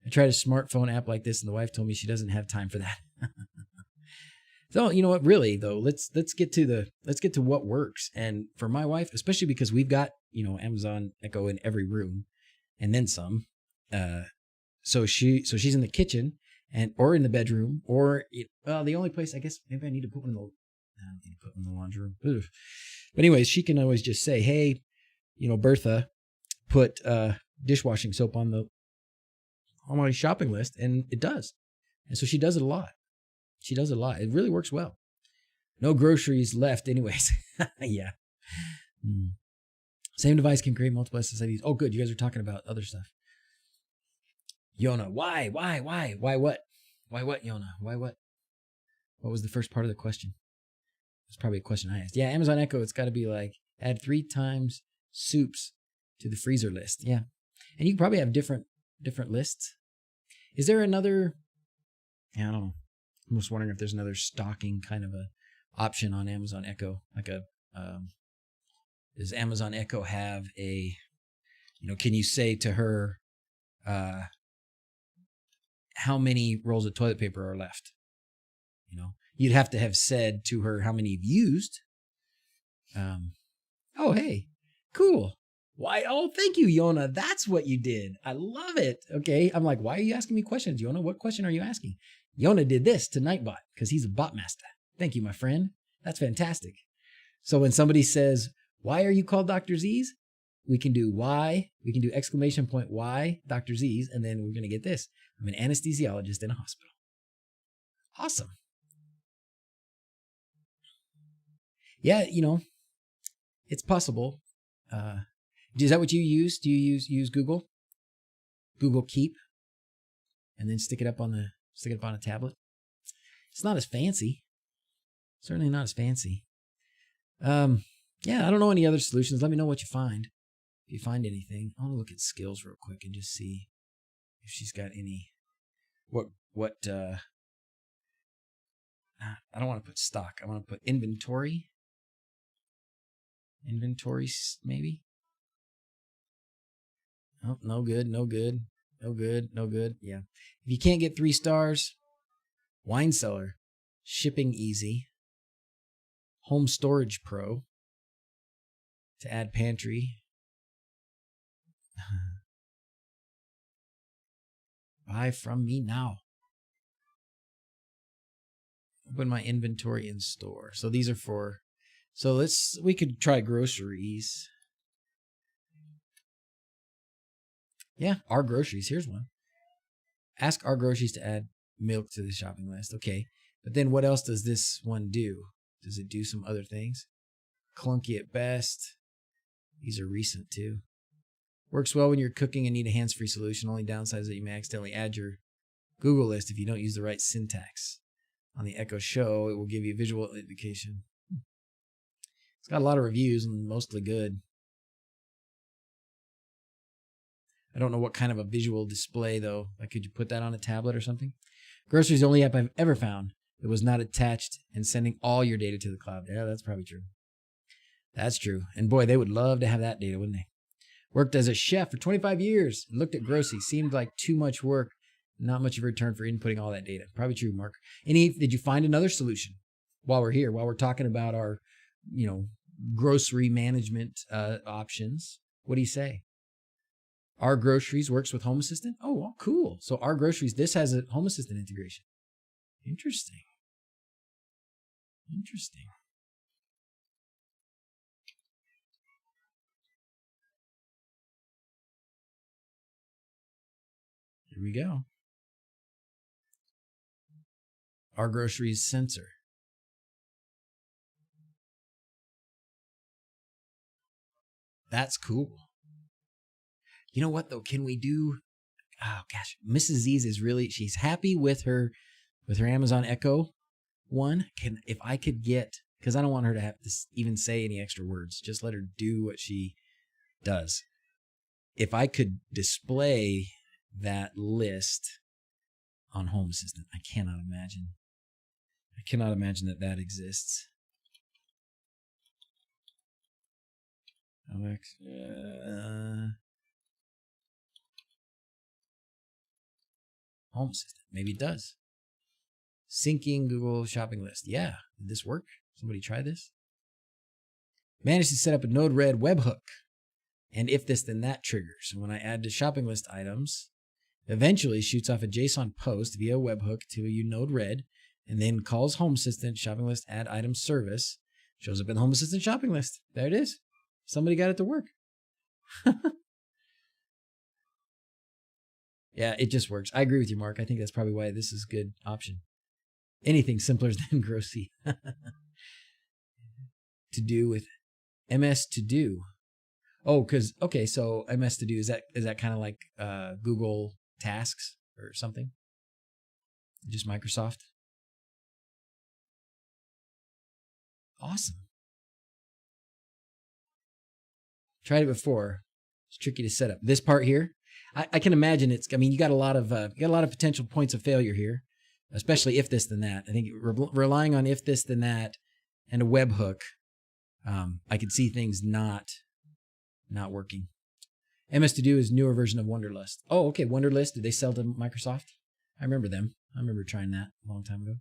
I tried a smartphone app like this, and the wife told me she doesn't have time for that. So you know what? Really though, let's get to what works. And for my wife, especially because we've got Amazon Echo in every room, and then some. So she's in the kitchen or in the bedroom or the only place I guess maybe I need to put one in the laundry room. Ugh. But anyways, she can always just say, hey, Bertha, put dishwashing soap on my shopping list, and it does. And so she does it a lot. It really works well. No groceries left anyways. Yeah. Same device can create multiple SSIDs. Oh, good. You guys are talking about other stuff. Yona, why? Why what? Why what, Yona? Why what? What was the first part of the question? It's probably a question I asked. Yeah, Amazon Echo, it's got to be like add 3 times soups to the freezer list. Yeah. And you can probably have different lists. Is there another, I don't know. I'm just wondering if there's another stocking kind of a option on Amazon Echo. Like does Amazon Echo have a, can you say to her, how many rolls of toilet paper are left? You'd have to have said to her how many you've used. Oh, hey, cool. Why? Oh, thank you, Yona. That's what you did. I love it. Okay. I'm like, why are you asking me questions, Yona? What question are you asking? Yona did this to Nightbot because he's a bot master. Thank you, my friend. That's fantastic. So when somebody says, why are you called DrZzs? We can do why. We can do exclamation point why DrZzs. And then we're going to get this. I'm an anesthesiologist in a hospital. Awesome. Yeah, it's possible. Is that what you use? Do you use Google? Google Keep, and then stick it up on a tablet. It's not as fancy. Certainly not as fancy. Yeah, I don't know any other solutions. Let me know what you find. If you find anything, I want to look at skills real quick and just see if she's got any. What? I don't want to put stock. I want to put inventory. Inventories, maybe. Oh, no good. Yeah. If you can't get 3 stars, wine cellar, shipping easy, home storage pro to add pantry. Buy from me now. Open my inventory in store. So these are for, we could try groceries. Yeah, our groceries. Here's one. Ask our groceries to add milk to the shopping list. Okay. But then what else does this one do? Does it do some other things? Clunky at best. These are recent too. Works well when you're cooking and need a hands-free solution. Only downside is that you may accidentally add your Google list if you don't use the right syntax. On the Echo Show, it will give you a visual indication. It's got a lot of reviews and mostly good. I don't know what kind of a visual display, though. Like, could you put that on a tablet or something? Grocery is the only app I've ever found that was not attached and sending all your data to the cloud. Yeah, that's probably true. That's true. And boy, they would love to have that data, wouldn't they? Worked as a chef for 25 years. Looked at groceries. Seemed like too much work. Not much of a return for inputting all that data. Probably true, Mark. Did you find another solution while we're here? While we're talking about our, grocery management options. What do you say? Our Groceries works with Home Assistant? Oh, well, cool. So Our Groceries, this has a Home Assistant integration. Interesting. Here we go. Our Groceries sensor. That's cool. You know what though? Can we do? Oh gosh, Mrs. Z's is really, she's happy with her Amazon Echo one. If I could get, because I don't want her to have to even say any extra words. Just let her do what she does. If I could display that list on Home Assistant, I cannot imagine that exists. Home Assistant. Maybe it does. Syncing Google shopping list. Yeah. Did this work? Somebody try this? Managed to set up a Node-RED webhook. And if this, then that triggers. And when I add to shopping list items, eventually shoots off a JSON post via webhook to a Node-RED, and then calls Home Assistant shopping list add item service. Shows up in the Home Assistant shopping list. There it is. Somebody got it to work. Yeah, it just works. I agree with you, Mark. I think that's probably why this is a good option. Anything simpler than Grocery. to do with MS to do? Oh, so MS to do, is that kind of like Google Tasks or something? Just Microsoft? Awesome. Tried it before. It's tricky to set up. This part here, I can imagine you got a lot of potential points of failure here, especially if this then that. I think relying on if this then that and a webhook, I could see things not working. MS To Do is newer version of Wunderlist. Oh, okay. Wunderlist. Did they sell to Microsoft? I remember them. I remember trying that a long time ago.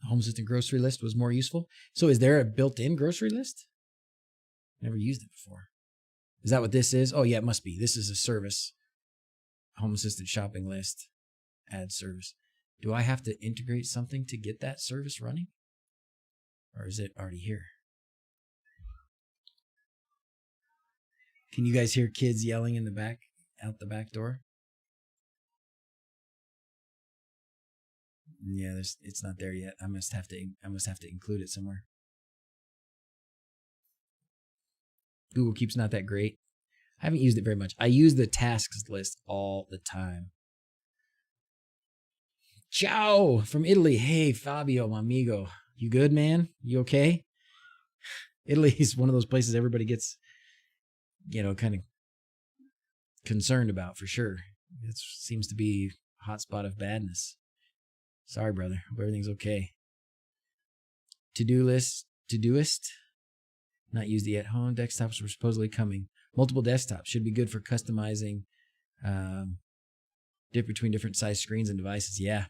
The Home Assistant grocery list was more useful. So is there a built-in grocery list? Never used it before. Is that what this is? Oh, yeah, it must be. This is a service. Home Assistant shopping list. Add service. Do I have to integrate something to get that service running? Or is it already here? Can you guys hear kids yelling in the back, out the back door? Yeah, it's not there yet. I must have to include it somewhere. Google Keep's not that great. I haven't used it very much. I use the tasks list all the time. Ciao from Italy. Hey, Fabio, my amigo. You good, man? You okay? Italy is one of those places everybody gets, kind of concerned about for sure. It seems to be a hot spot of badness. Sorry, brother. Hope everything's okay. To-do list, Todoist. Not used yet. Home desktops were supposedly coming. Multiple desktops should be good for customizing between different size screens and devices. Yeah.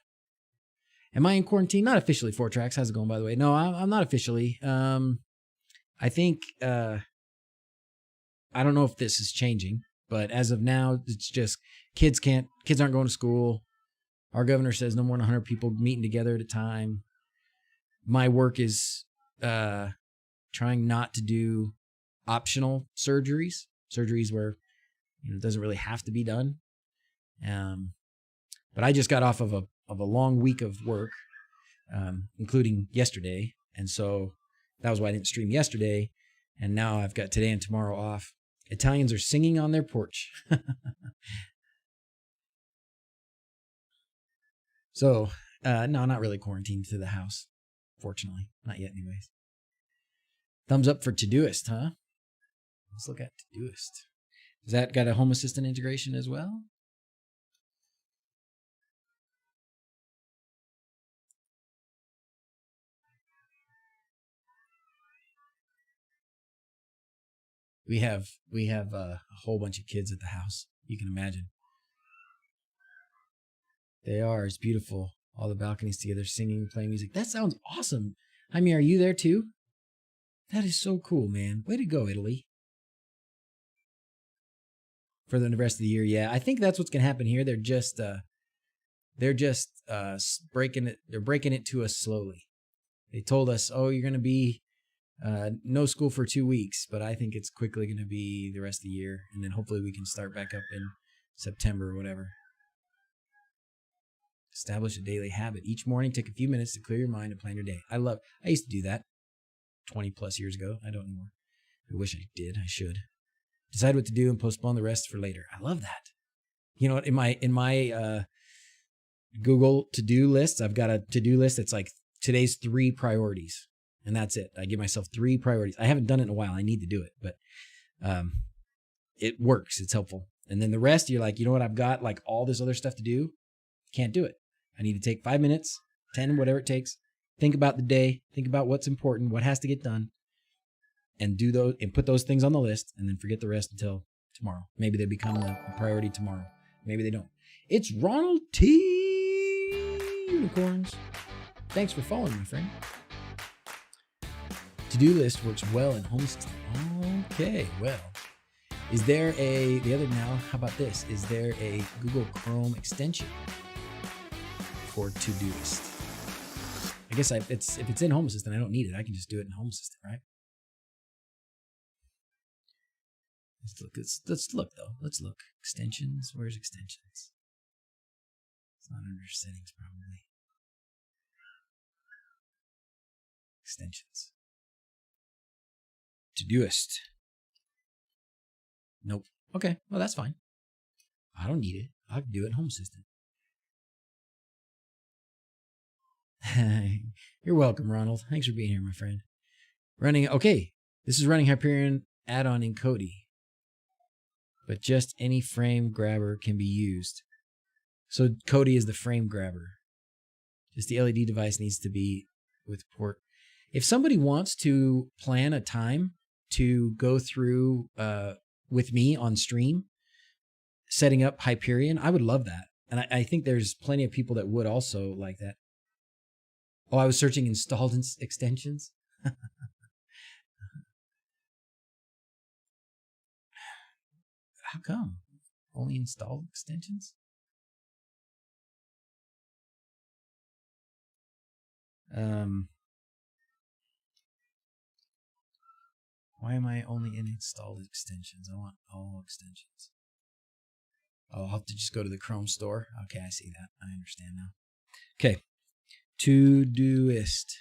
Am I in quarantine? Not officially. 4 Tracks. How's it going, by the way? No, I'm not officially. I think I don't know if this is changing, but as of now, it's just kids aren't going to school. Our governor says no more than 100 people meeting together at a time. My work is trying not to do optional surgeries where it doesn't really have to be done. But I just got off of a long week of work, including yesterday, and so that was why I didn't stream yesterday. And now I've got today and tomorrow off. Italians are singing on their porch. So, no, not really quarantined to the house. Fortunately. Not yet, anyways. Thumbs up for Todoist, huh? Let's look at Todoist. Has that got a Home Assistant integration as well? We have a whole bunch of kids at the house. You can imagine. They are. It's beautiful. All the balconies together, singing, playing music. That sounds awesome. Jaime, are you there too? That is so cool, man. Way to go, Italy. For the rest of the year, yeah. I think that's what's gonna happen here. They're just breaking it. They're breaking it to us slowly. They told us, oh, you're gonna be no school for 2 weeks, but I think it's quickly gonna be the rest of the year, and then hopefully we can start back up in September or whatever. Establish a daily habit. Each morning, take a few minutes to clear your mind and plan your day. I used to do that 20 plus years ago. I don't anymore. I wish I did. I should. Decide what to do and postpone the rest for later. I love that. You know what? In my Google to-do list, I've got a to-do list that's like today's 3 priorities. And that's it. I give myself 3 priorities. I haven't done it in a while. I need to do it. But it works. It's helpful. And then the rest, you're like, you know what? I've got like all this other stuff to do. Can't do it. I need to take 5 minutes, 10, whatever it takes. Think about the day. Think about what's important, what has to get done, and do those and put those things on the list, and then forget the rest until tomorrow. Maybe they become a priority tomorrow. Maybe they don't. It's Ronald T. Unicorns. Thanks for following me, friend. To-do list works well in Home Assistant. Okay, well. Is there how about this? Is there a Google Chrome extension for Todoist? I guess if it's in Home Assistant, I don't need it. I can just do it in Home Assistant, right? Let's look though. Let's look. Extensions. Where's extensions? It's not under settings probably. extensions. Todoist. Nope. Okay, well, that's fine. I don't need it. I can do it in Home Assistant. You're welcome, Ronald. Thanks for being here, my friend. Okay, this is running Hyperion add-on in Kodi. But just any frame grabber can be used. So Kodi is the frame grabber. Just the LED device needs to be with port. If somebody wants to plan a time to go through with me on stream, setting up Hyperion, I would love that. And I think there's plenty of people that would also like that. Oh, I was searching installed extensions. How come? Only installed extensions? Why am I only in installed extensions? I want all extensions. Oh, I'll have to just go to the Chrome store. Okay, I see that. I understand now. Okay. Todoist.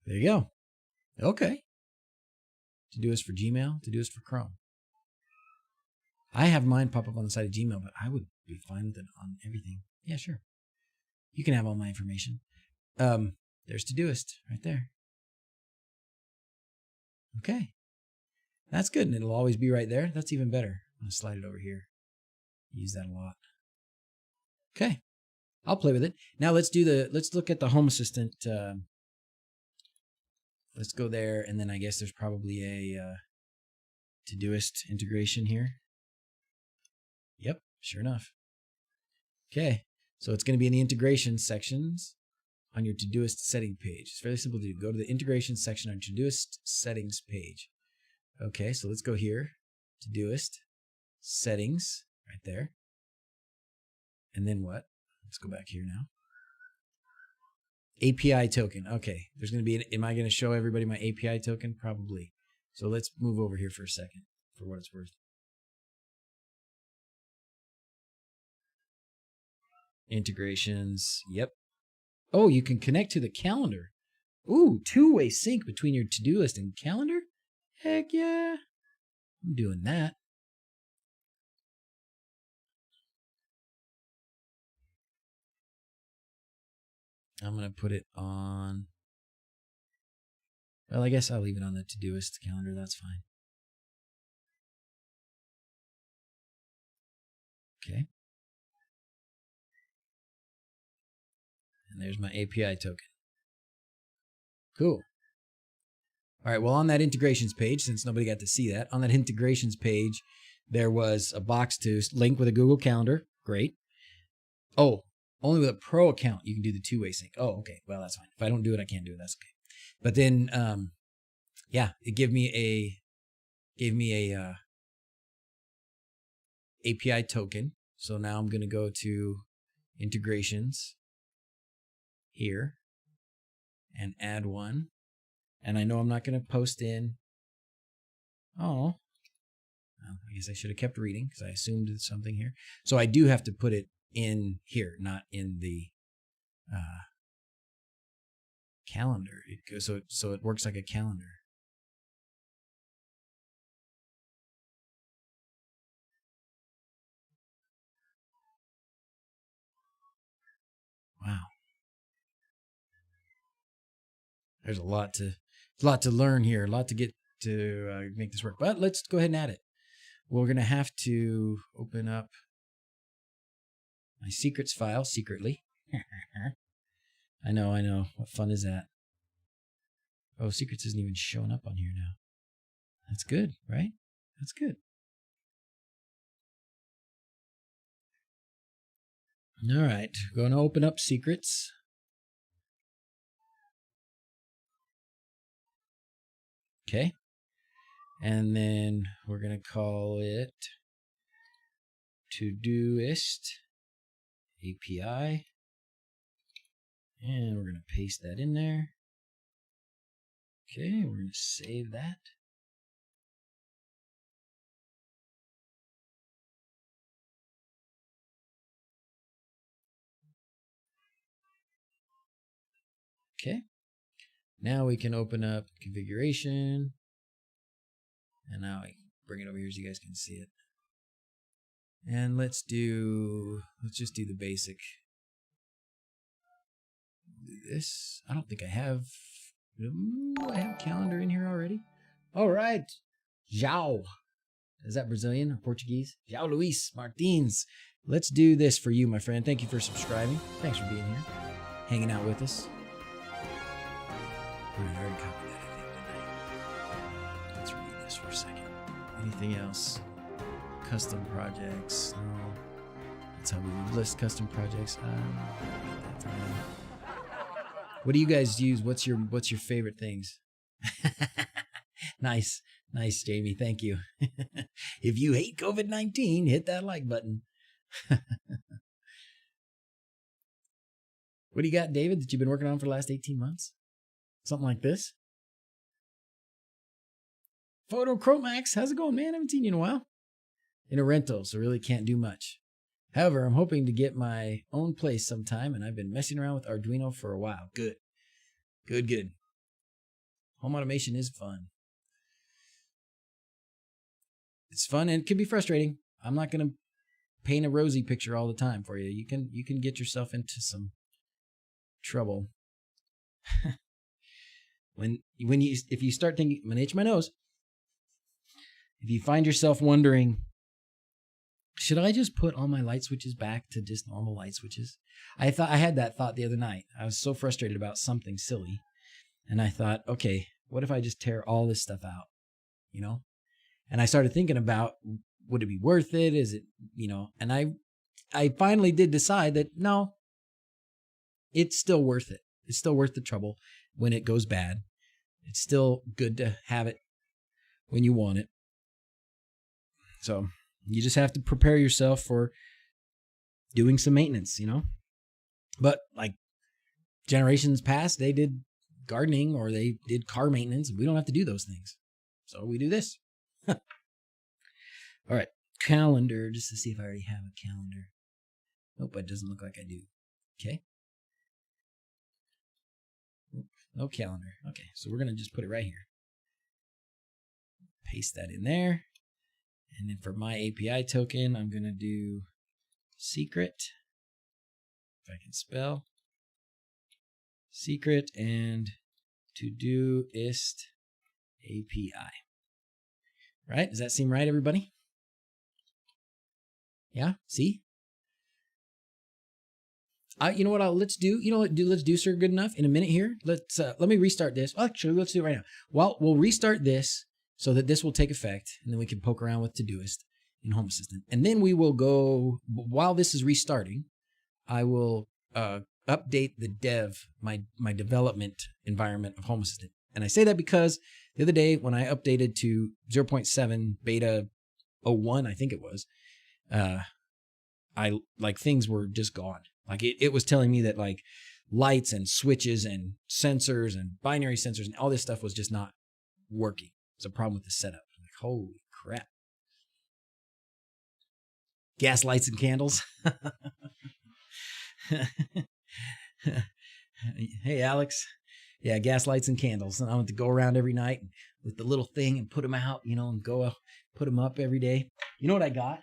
There you go. Okay. Todoist for Gmail. Todoist for Chrome. I have mine pop up on the side of Gmail, but I would be fine with it on everything. Yeah, sure. You can have all my information. There's Todoist right there. Okay. That's good, and it'll always be right there. That's even better. I'm going to slide it over here. Use that a lot. Okay. I'll play with it. Now let's look at the Home Assistant. Let's go there, and then I guess there's probably a Todoist integration here. Yep, sure enough. Okay, so it's going to be in the integration sections on your Todoist setting page. It's fairly simple to do. Go to the integration section on Todoist settings page. Okay, so let's go here. Todoist settings right there. And then what? Let's go back here now. API token. Okay, there's going to be, am I going to show everybody my API token? Probably. So let's move over here for a second for what it's worth. Integrations. Yep. Oh, you can connect to the calendar. Ooh, two-way sync between your Todoist and calendar? Heck yeah. I'm doing that. I'm going to put it on. Well, I guess I'll leave it on the Todoist calendar. That's fine. Okay. And there's my API token. Cool. All right, well, on that integrations page, since nobody got to see that, on that integrations page, there was a box to link with a Google Calendar. Great. Oh, only with a pro account you can do the two-way sync. Oh, okay. Well, that's fine. If I don't do it, I can't do it. That's okay. But then, yeah, it gave me a API token. So now I'm going to go to integrations here and add one. And I know I'm not going to post in. Oh, well, I guess I should have kept reading because I assumed it's something here. So I do have to put it in here, not in the calendar. It goes so it works like a calendar. Wow. There's a lot to learn here, a lot to get to make this work. But let's go ahead and add it. We're going to have to open up my secrets file secretly. I know. What fun is that? Oh, secrets isn't even showing up on here now. That's good, right? That's good. All right, going to open up secrets. Okay. And then we're going to call it Todoist API. And we're going to paste that in there. Okay, we're going to save that. Okay. Now we can open up configuration. And now I bring it over here so you guys can see it. And let's just do the basic. Do this. I don't think I have. I have calendar in here already. All right. João. Is that Brazilian or Portuguese? João Luis Martins. Let's do this for you, my friend. Thank you for subscribing. Thanks for being here, hanging out with us. I already copied that, I think, didn't I? Let's read this for a second. Anything else? Custom projects. No. That's how we list custom projects. What do you guys use? What's your favorite things? Nice, Jamie. Thank you. If you hate COVID-19, hit that like button. What do you got, David, that you've been working on for the last 18 months? Something like this? Photochromax, how's it going, man? I haven't seen you in a while. In a rental, so really can't do much. However, I'm hoping to get my own place sometime, and I've been messing around with Arduino for a while. Good. Home automation is fun. It's fun and it can be frustrating. I'm not going to paint a rosy picture all the time for you. You can get yourself into some trouble. If you start thinking, I'm going to itch my nose. If you find yourself wondering, should I just put all my light switches back to just normal light switches? I had that thought the other night. I was so frustrated about something silly. And I thought, okay, what if I just tear all this stuff out? You know? And I started thinking about, would it be worth it? Is it, and I finally did decide that no, it's still worth it. It's still worth the trouble when it goes bad. It's still good to have it when you want it. So you just have to prepare yourself for doing some maintenance, But like generations past, they did gardening or they did car maintenance. We don't have to do those things. So we do this. All right. Calendar, just to see if I already have a calendar. Nope, it doesn't look like I do. Okay. No calendar. Okay, so we're going to just put it right here. Paste that in there. And then for my API token, I'm going to do secret. If I can spell. Secret and Todoist API. Right? Does that seem right, everybody? Yeah? See? You know what? Let's do. Let's do Sir Good Enough in a minute here. Let me restart this. Actually, let's do it right now. Well, we'll restart this so that this will take effect, and then we can poke around with Todoist in Home Assistant. And then we will go, while this is restarting, I will update the my development environment of Home Assistant. And I say that because the other day when I updated to 0.7 beta 01, I think it was, things were just gone. Like it was telling me that like lights and switches and sensors and binary sensors and all this stuff was just not working. It's a problem with the setup. I'm like, holy crap. Gas, lights, and candles. Hey, Alex. Yeah, gas, lights, and candles. And I want to go around every night with the little thing and put them out, and go put them up every day. You know what I got?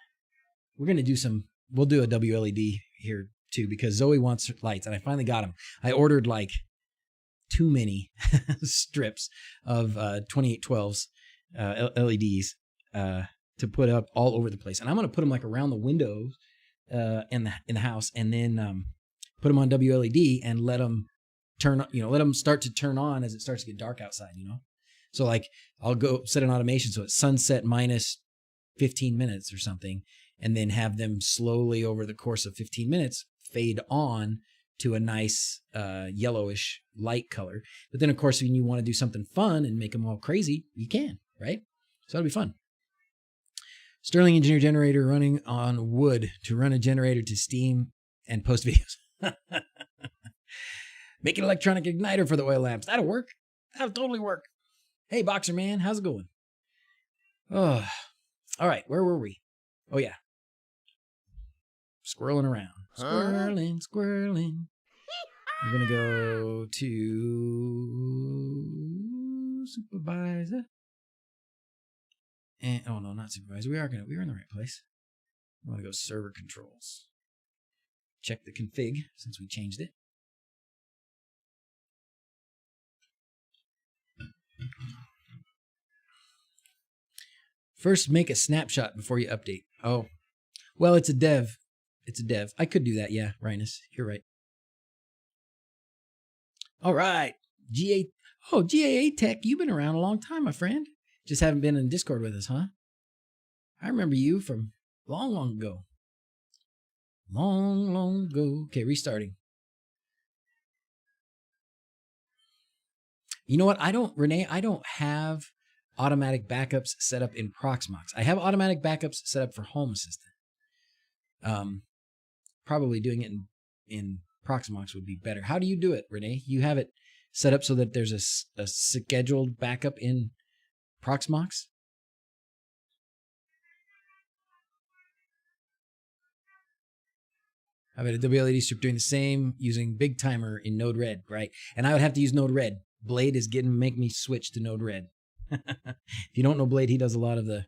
We're going to we'll do a WLED here too, because Zoe wants lights, and I finally got them. I ordered like too many strips of 2812s LEDs to put up all over the place, and I'm going to put them like around the windows in the house, and then put them on WLED and let them let them start to turn on as it starts to get dark outside. So like I'll go set an automation so it's sunset minus 15 minutes or something, and then have them slowly over the course of 15 minutes fade on to a nice yellowish light color. But then, of course, when you want to do something fun and make them all crazy, you can, right? So that'll be fun. Stirling Engineer generator running on wood to run a generator to steam and post videos. Make an electronic igniter for the oil lamps. That'll work. That'll totally work. Hey, Boxer Man, how's it going? Oh, all right. Where were we? Oh, yeah. Squirreling around. Squirreling. We're going to go to supervisor. And, oh, no, not supervisor. We're in the right place. I want to go server controls. Check the config since we changed it. First, make a snapshot before you update. Oh, well, it's a dev. It's a dev. I could do that. Yeah, Rhinus, you're right. All right. GAA Tech, you've been around a long time, my friend. Just haven't been in Discord with us, huh? I remember you from long, long ago. Long, long ago. Okay, restarting. You know what? Renee, I don't have automatic backups set up in Proxmox. I have automatic backups set up for Home Assistant. Probably doing it in Proxmox would be better. How do you do it, Renee? You have it set up so that there's a scheduled backup in Proxmox? I bet a WLAD strip doing the same using Big Timer in Node-RED, right? And I would have to use Node-RED. Blade is make me switch to Node-RED. If you don't know Blade, he does a lot of the,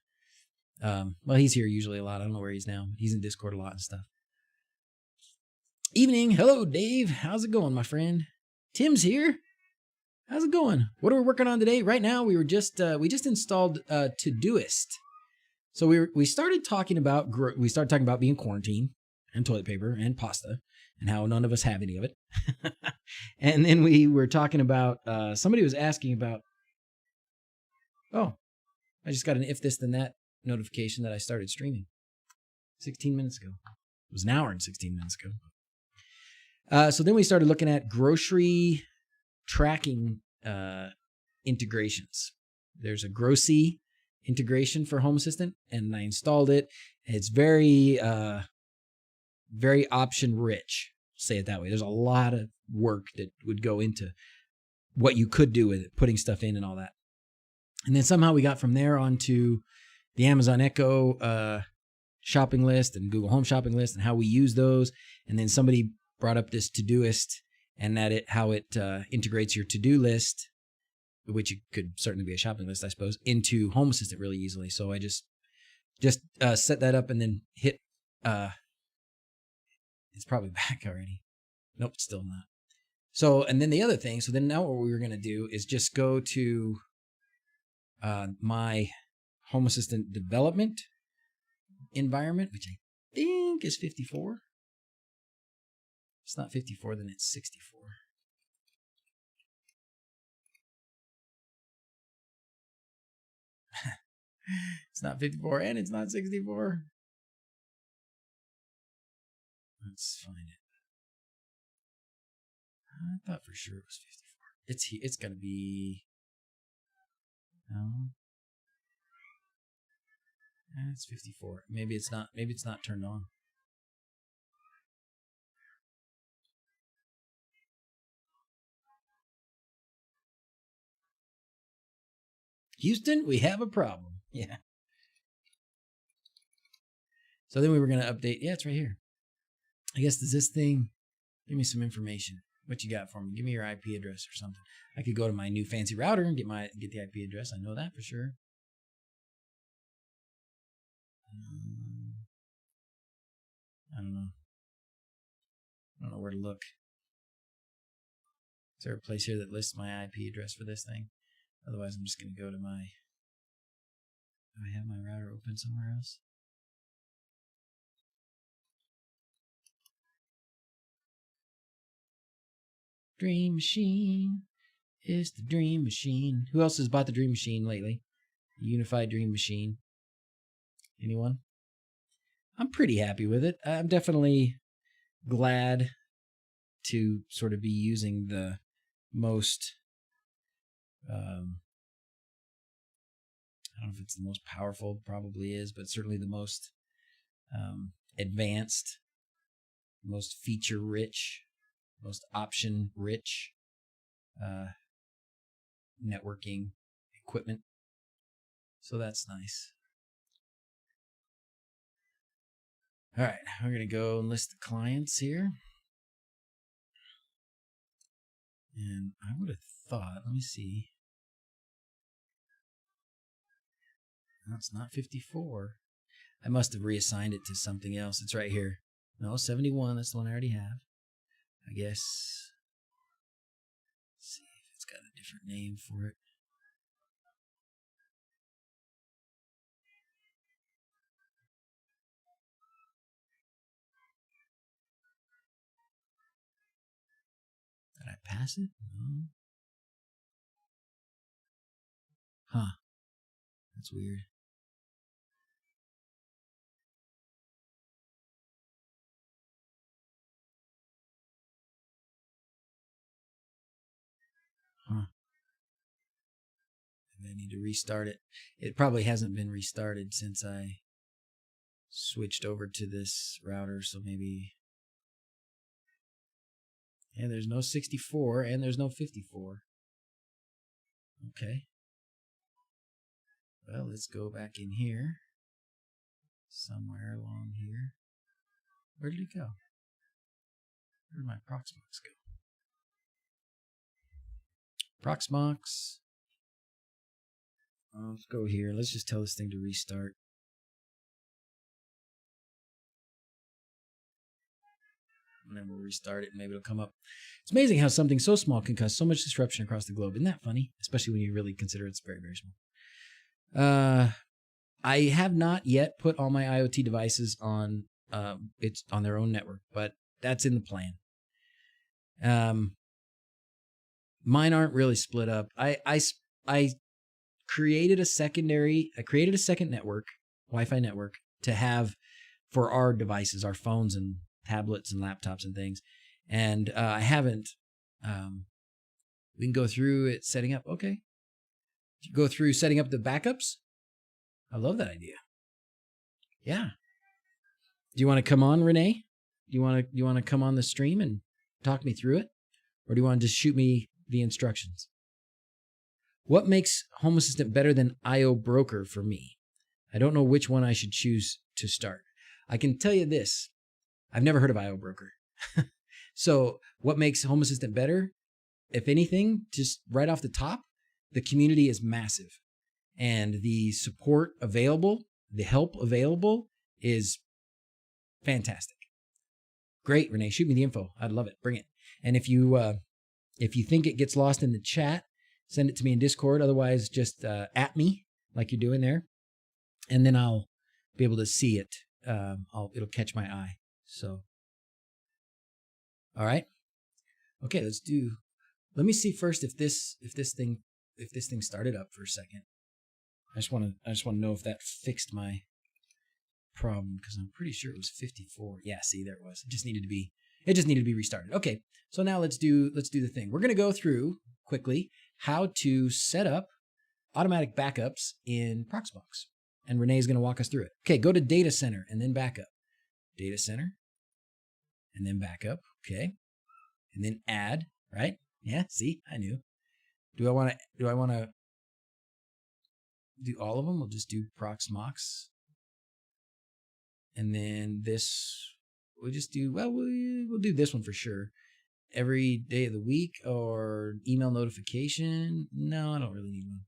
well, he's here usually a lot. I don't know where he's now. He's in Discord a lot and stuff. Evening. Hello, Dave. How's it going, my friend? Tim's here. How's it going? What are we working on today? Right now, we just installed Todoist. So we started talking about being quarantined and toilet paper and pasta and how none of us have any of it. And then we were talking about somebody was asking about, oh, I just got an if this then that notification that I started streaming 16 minutes ago. It was an hour and 16 minutes ago. So then we started looking at grocery tracking integrations. There's a Grocery integration for Home Assistant, and I installed it. It's very option rich, say it that way. There's a lot of work that would go into what you could do with it, putting stuff in and all that. And then somehow we got from there onto the Amazon Echo shopping list and Google Home shopping list and how we use those. And then somebody brought up this Todoist and how it integrates your to-do list, which it could certainly be a shopping list, I suppose, into Home Assistant really easily. So I just set that up and then hit. It's probably back already. Nope, it's still not. So, and then the other thing, so then now what we were going to do is just go to my Home Assistant development environment, which I think is 54. If it's not 54, then it's 64. It's not 54 and it's not 64. Let's find it. I thought for sure it was 54. It's gonna be. No. It's 54. Maybe it's not. Maybe it's not turned on. Houston, we have a problem. Yeah. So then we were gonna update. Yeah, it's right here. I guess does this thing give me some information? What you got for me? Give me your IP address or something. I could go to my new fancy router and get the IP address. I know that for sure. I don't know. I don't know where to look. Is there a place here that lists my IP address for this thing? Otherwise, I'm just going to go to my... Do I have my router open somewhere else? Dream Machine is the Dream Machine. Who else has bought the Dream Machine lately? Unified Dream Machine. Anyone? I'm pretty happy with it. I'm definitely glad to sort of be using the most... I don't know if it's the most powerful, probably is, but certainly the most advanced, most feature-rich, most option-rich networking equipment. So that's nice. All right, we're going to go and list the clients here. And I would have thought, let me see. No, it's not 54. I must have reassigned it to something else. It's right here. No, 71. That's the one I already have. I guess. Let's see if it's got a different name for it. Did I pass it? No. Huh. That's weird. Huh. Maybe I need to restart it. It probably hasn't been restarted since I switched over to this router, so maybe... Yeah, there's no 64 and there's no 54. Okay. Well, let's go back in here. Somewhere along here. Where did it go? Where did my Proxmox go? Proxmox. Let's go here. Let's just tell this thing to restart. And then we'll restart it and maybe it'll come up. It's amazing how something so small can cause so much disruption across the globe. Isn't that funny? Especially when you really consider it's very, very small. I have not yet put all my IoT devices on it's on their own network, but that's in the plan. Mine aren't really split up. I created a second network, Wi-Fi network, to have for our devices, our phones and tablets and laptops and things. And I haven't. We can go through it setting up. Okay. Go through setting up the backups. I love that idea. Yeah. Do you want to come on, Renee? Do you want to come on the stream and talk me through it? Or do you want to just shoot me the instructions? What makes Home Assistant better than IO Broker for me? I don't know which one I should choose to start. I can tell you this. I've never heard of IO Broker. So what makes Home Assistant better? If anything, just right off the top, the community is massive. And the support available, the help available is fantastic. Great, Renee. Shoot me the info. I'd love it. Bring it. And if you think it gets lost in the chat, send it to me in Discord. Otherwise, just at me like you're doing there. And then I'll be able to see it. It'll catch my eye. So, all right. Okay, let me see first if this thing started up for a second. I just want to know if that fixed my problem, because I'm pretty sure it was 54. Yeah, see, there it was. It just needed to be restarted. Okay, so now let's do the thing. We're going to go through quickly how to set up automatic backups in Proxmox, and Renee is going to walk us through it. Okay, go to Data Center and then Backup. Data Center and then Backup. Okay, and then Add. Right? Yeah. See, I knew. Do I want to do all of them? We'll just do Proxmox. And then this, we'll do this one for sure. Every day of the week, or email notification. No, I don't really need one.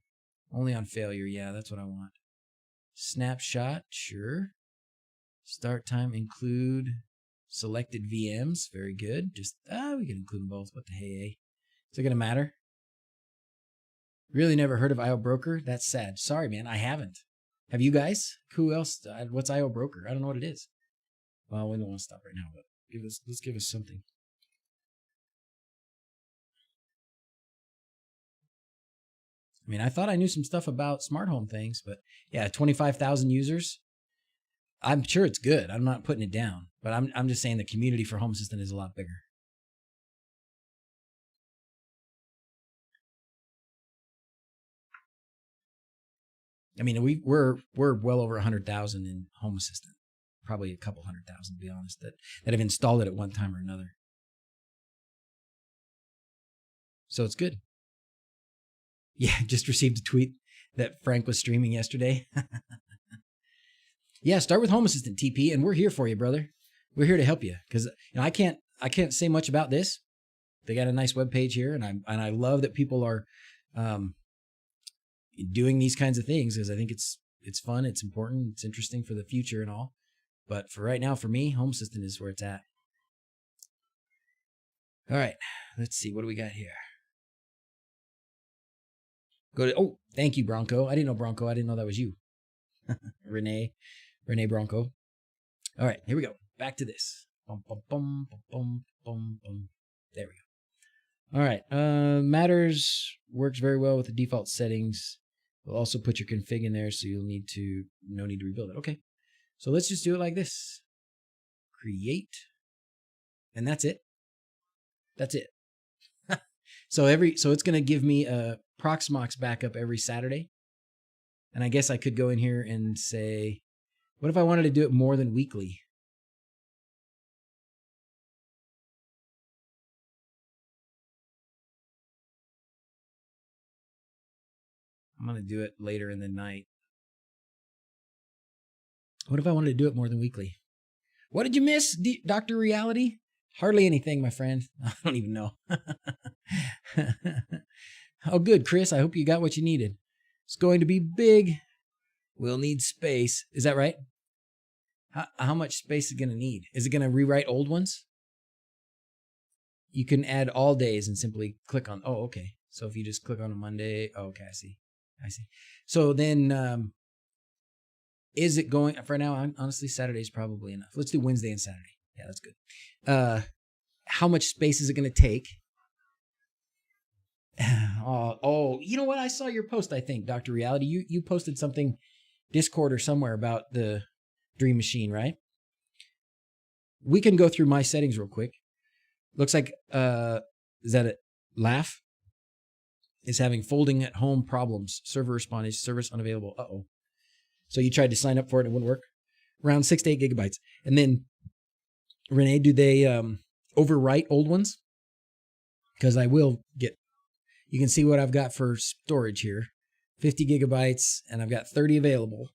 Only on failure. Yeah, that's what I want. Snapshot. Sure. Start time include selected VMs. Very good. Just, we can include them both. What the hey? Is it going to matter? Really never heard of IO Broker? That's sad. Sorry, man. I haven't. Have you guys? Who else? What's IO Broker? I don't know what it is. Well, we don't want to stop right now, but let's give us something. I mean, I thought I knew some stuff about smart home things, but yeah, 25,000 users. I'm sure it's good. I'm not putting it down, but I'm just saying the community for Home Assistant is a lot bigger. I mean, we're well over 100,000 in Home Assistant, probably a couple 100,000 to be honest, that have installed it at one time or another. So it's good. Yeah, just received a tweet that Frank was streaming yesterday. Yeah, start with Home Assistant, TP, and we're here for you, brother. We're here to help you, because I can't say much about this, they got a nice webpage here, and I love that people are doing these kinds of things, because I think it's fun, it's important, it's interesting for the future and all. But for right now, for me, Home Assistant is where it's at. All right, let's see, what do we got here? Oh, thank you, Bronco. I didn't know Bronco. I didn't know that was you. Renee Bronco. All right, here we go. Back to this. Bum, bum, bum, bum, bum, bum, bum. There we go. All right. Matters works very well with the default settings. We'll also put your config in there, so no need to rebuild it. Okay. So let's just do it like this. Create. And that's it. That's it. So it's going to give me a Proxmox backup every Saturday. And I guess I could go in here and say, what if I wanted to do it more than weekly? I'm going to do it later in the night. What if I wanted to do it more than weekly? What did you miss, Dr. Reality? Hardly anything, my friend. I don't even know. Oh, good, Chris. I hope you got what you needed. It's going to be big. We'll need space. Is that right? How much space is it going to need? Is it going to rewrite old ones? You can add all days and simply click on. Oh, okay. So if you just click on a Monday. Oh, okay, I see. So then, is it going for now? Honestly, Saturday's probably enough. Let's do Wednesday and Saturday. Yeah, that's good. How much space is it going to take? Oh, you know what? I saw your post, I think, Dr. Reality. You posted something, Discord or somewhere, about the Dream Machine, right? We can go through my settings real quick. Looks like, is that it? Laugh is having folding at home problems. Server responded, service unavailable. Uh-oh. So you tried to sign up for it and it wouldn't work? Around 6 to 8 gigabytes. And then, Renee, do they overwrite old ones? Because I will get, you can see what I've got for storage here. 50 gigabytes, and I've got 30 available.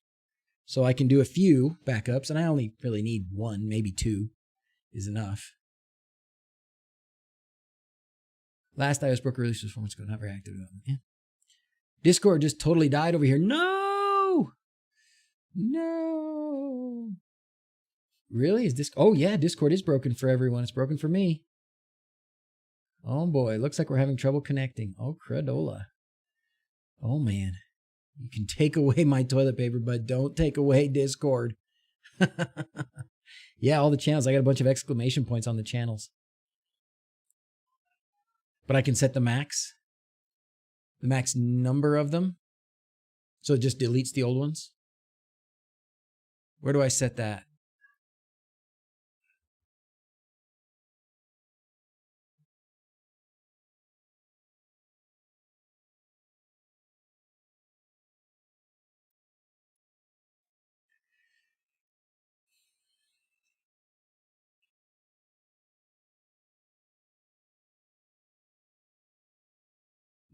So I can do a few backups, and I only really need one, maybe two is enough. Last iOS broker release was 4 months ago, not very active development. Yeah. Discord just totally died over here. No! Really? Oh yeah, Discord is broken for everyone. It's broken for me. Oh boy, looks like we're having trouble connecting. Oh, cradola. Oh man. You can take away my toilet paper, but don't take away Discord. Yeah, all the channels. I got a bunch of exclamation points on the channels. But I can set the max number of them. So it just deletes the old ones. Where do I set that?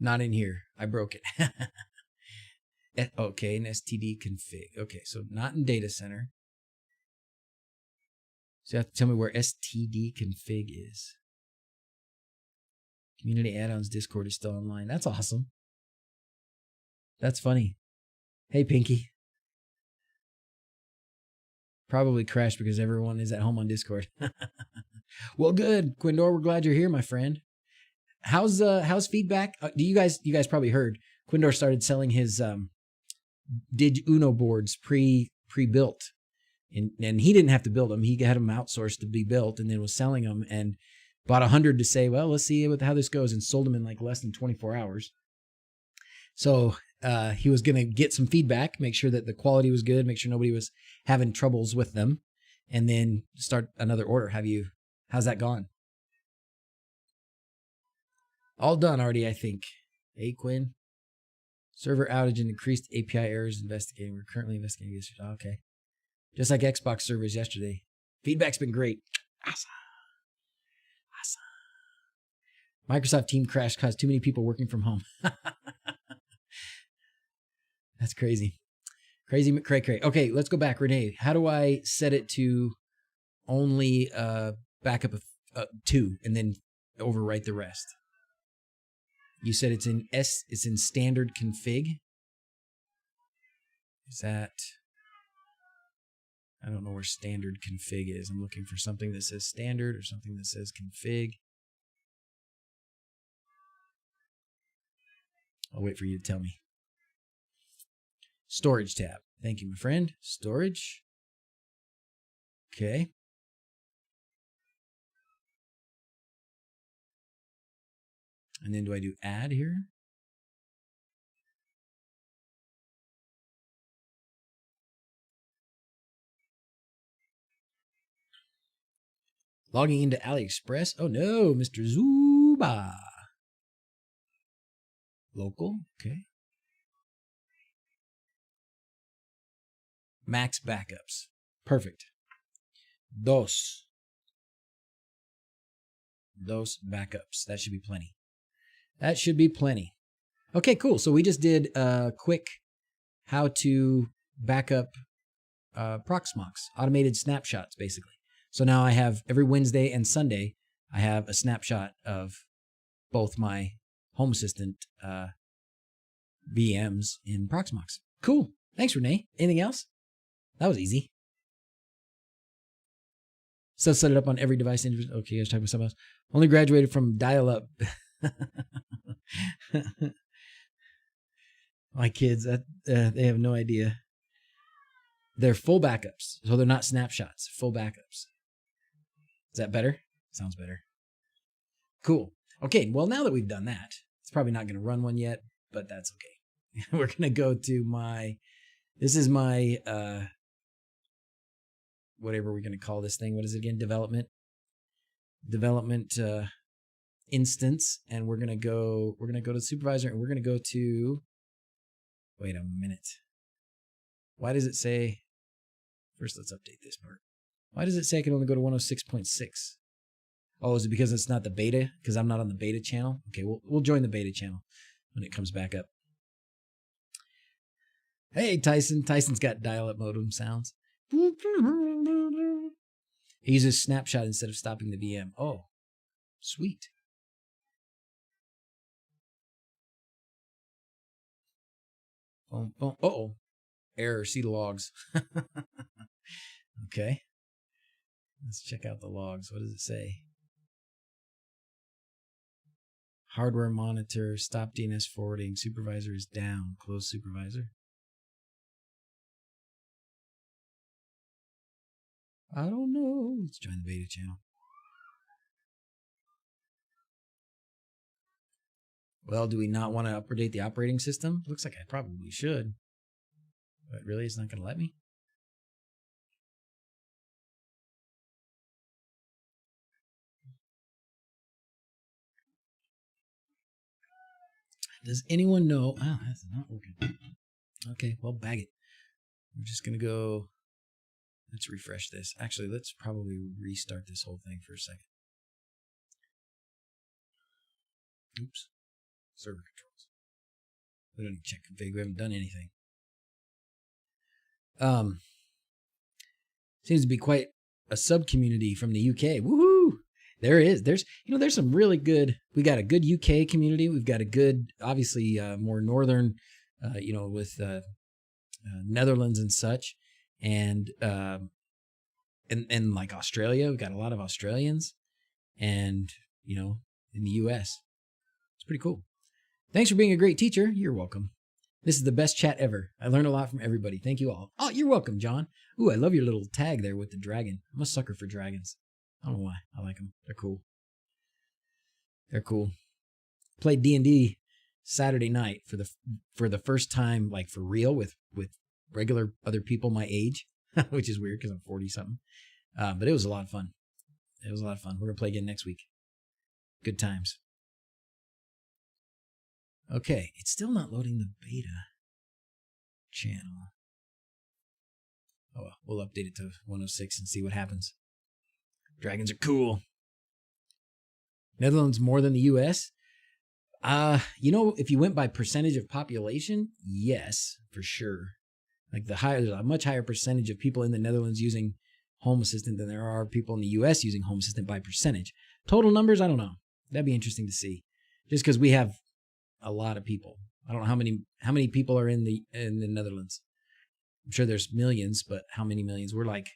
Not in here. I broke it. Okay, an STD config. Okay, so not in data center. So you have to tell me where STD config is. Community add-ons Discord is still online. That's awesome. That's funny. Hey, Pinky. Probably crashed because everyone is at home on Discord. Well, good, Quindor. We're glad you're here, my friend. How's feedback? Do you guys probably heard Quindor started selling his Dig Uno boards pre-built, and he didn't have to build them. He had them outsourced to be built, and then was selling them and bought 100 to say, well, let's see how this goes, and sold them in like less than 24 hours. So he was going to get some feedback, make sure that the quality was good, make sure nobody was having troubles with them, and then start another order. How's that gone? All done already, I think. Hey, Quinn. Server outage and increased API errors investigating. We're currently investigating this. Okay. Just like Xbox servers yesterday. Feedback's been great. Awesome. Microsoft team crash caused too many people working from home. That's crazy. Crazy McCray. Okay, let's go back. Renee, how do I set it to only backup of 2 and then overwrite the rest. You said it's in standard config. Is that, I don't know where standard config is. I'm looking for something that says standard or something that says config. I'll wait for you to tell me. Storage tab. Thank you, my friend. Storage. Okay. And then do I do add here? Logging into AliExpress. Oh no, Mr. Zuba. Local. Okay. Max backups. Perfect. Dos backups. That should be plenty. That should be plenty. Okay, cool. So we just did a quick how to backup Proxmox, automated snapshots, basically. So now I have every Wednesday and Sunday, I have a snapshot of both my Home Assistant VMs in Proxmox. Cool. Thanks, Renee. Anything else? That was easy. So set it up on every device. Okay, I was talking about something else. Only graduated from dial-up. My kids, they have no idea. They're full backups. So they're not snapshots, full backups. Is that better? Sounds better. Cool. Okay, well, now that we've done that, it's probably not going to run one yet, but that's okay. We're going to go to this is my, whatever we're going to call this thing. What is it again? Development instance. And we're going to go to the supervisor, and we're going to go to, wait a minute. Why does it say, first let's update this part. Why does it say I can only go to 106.6? Oh, is it because it's not the beta? Because I'm not on the beta channel? Okay, we'll join the beta channel when it comes back up. Hey, Tyson. Tyson's got dial-up modem sounds. He uses snapshot instead of stopping the VM. Oh, sweet. Uh-oh. Error, see the logs. Okay. Let's check out the logs. What does it say? Hardware monitor, stop DNS forwarding, supervisor is down, close supervisor. I don't know. Let's join the beta channel. Well, do we not want to update the operating system? Looks like I probably should. But really, it's not going to let me? Does anyone know? Oh, that's not working. Okay, well, bag it. I'm just going to go. Let's refresh this. Actually, let's probably restart this whole thing for a second. Oops. Server controls. We don't need to check config. We haven't done anything. Seems to be quite a sub-community from the UK. Woohoo! There is. There's some really good. We got a good UK community. We've got a good, obviously, more northern, with Netherlands and such, and like Australia. We've got a lot of Australians, and in the US. It's pretty cool. Thanks for being a great teacher. You're welcome. This is the best chat ever. I learned a lot from everybody. Thank you all. Oh, you're welcome, John. Ooh, I love your little tag there with the dragon. I'm a sucker for dragons. I don't know why. I like them. They're cool. They're cool. Played D&D Saturday night for the first time, like for real, with regular other people my age, which is weird because I'm 40-something. But it was a lot of fun. It was a lot of fun. We're going to play again next week. Good times. Okay, it's still not loading the beta channel. Oh, well, we'll update it to 106 and see what happens. Dragons are cool. Netherlands more than the US? If you went by percentage of population, yes, for sure. Like there's a much higher percentage of people in the Netherlands using Home Assistant than there are people in the US using Home Assistant by percentage. Total numbers, I don't know. That'd be interesting to see. Just because we have a lot of people. I don't know how many people are in the Netherlands. I'm sure there's millions, but how many millions? We're like,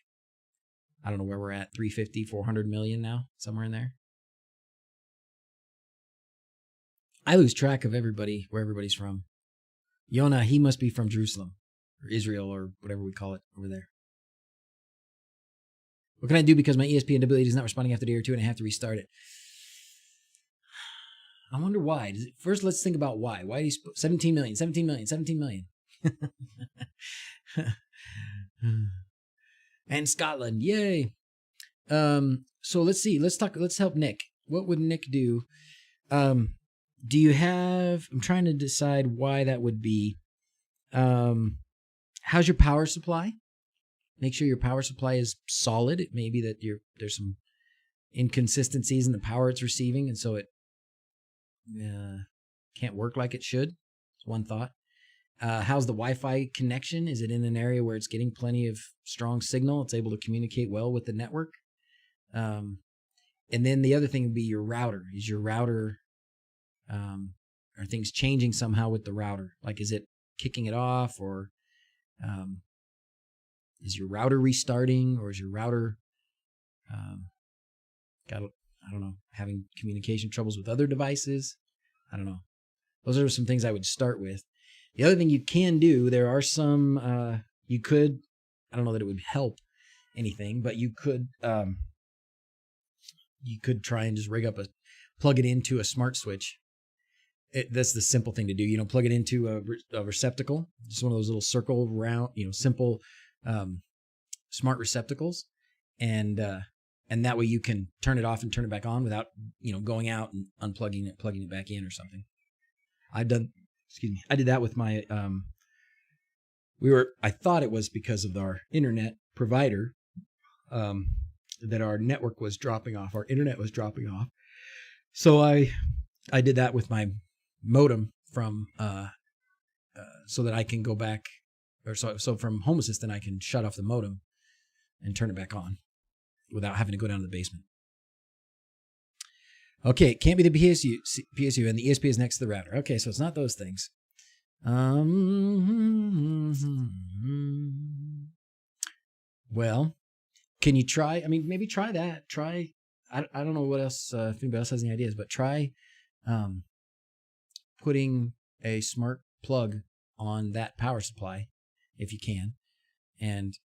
I don't know where we're at, 350, 400 million now, somewhere in there. I lose track of everybody, where everybody's from. Yonah, he must be from Jerusalem or Israel or whatever we call it over there. What can I do because my ESPN ability is not responding after a day or two and I have to restart it? I wonder why. First, let's think about why. Why do you 17 million, 17 million, 17 million. And Scotland, yay. So let's see. Let's help Nick. What would Nick do? Do you have, I'm trying to decide why that would be. How's your power supply? Make sure your power supply is solid. It may be that there's some inconsistencies in the power it's receiving, and so it can't work like it should. That's one thought. How's the Wi-Fi connection? Is it in an area where it's getting plenty of strong signal? It's able to communicate well with the network. And then the other thing would be your router. Is your router, are things changing somehow with the router? Like, is it kicking it off, or is your router restarting, or is your router having communication troubles with other devices? I don't know. Those are some things I would start with. The other thing you can do, there are some, I don't know that it would help anything, but you could try and just plug it into a smart switch. That's the simple thing to do. Plug it into a receptacle, just one of those little circle round, simple smart receptacles, and that way you can turn it off and turn it back on without going out and unplugging it, plugging it back in or something. I did that with my I thought it was because of our internet provider that our network was dropping off, our internet was dropping off. So I did that with my modem from so that I can go back, or so from Home Assistant I can shut off the modem and turn it back on without having to go down to the basement. Okay, it can't be the PSU, and the ESP is next to the router. Okay, so it's not those things. Well, can you try? I mean, maybe try that. I don't know what else, if anybody else has any ideas, but try putting a smart plug on that power supply if you can. And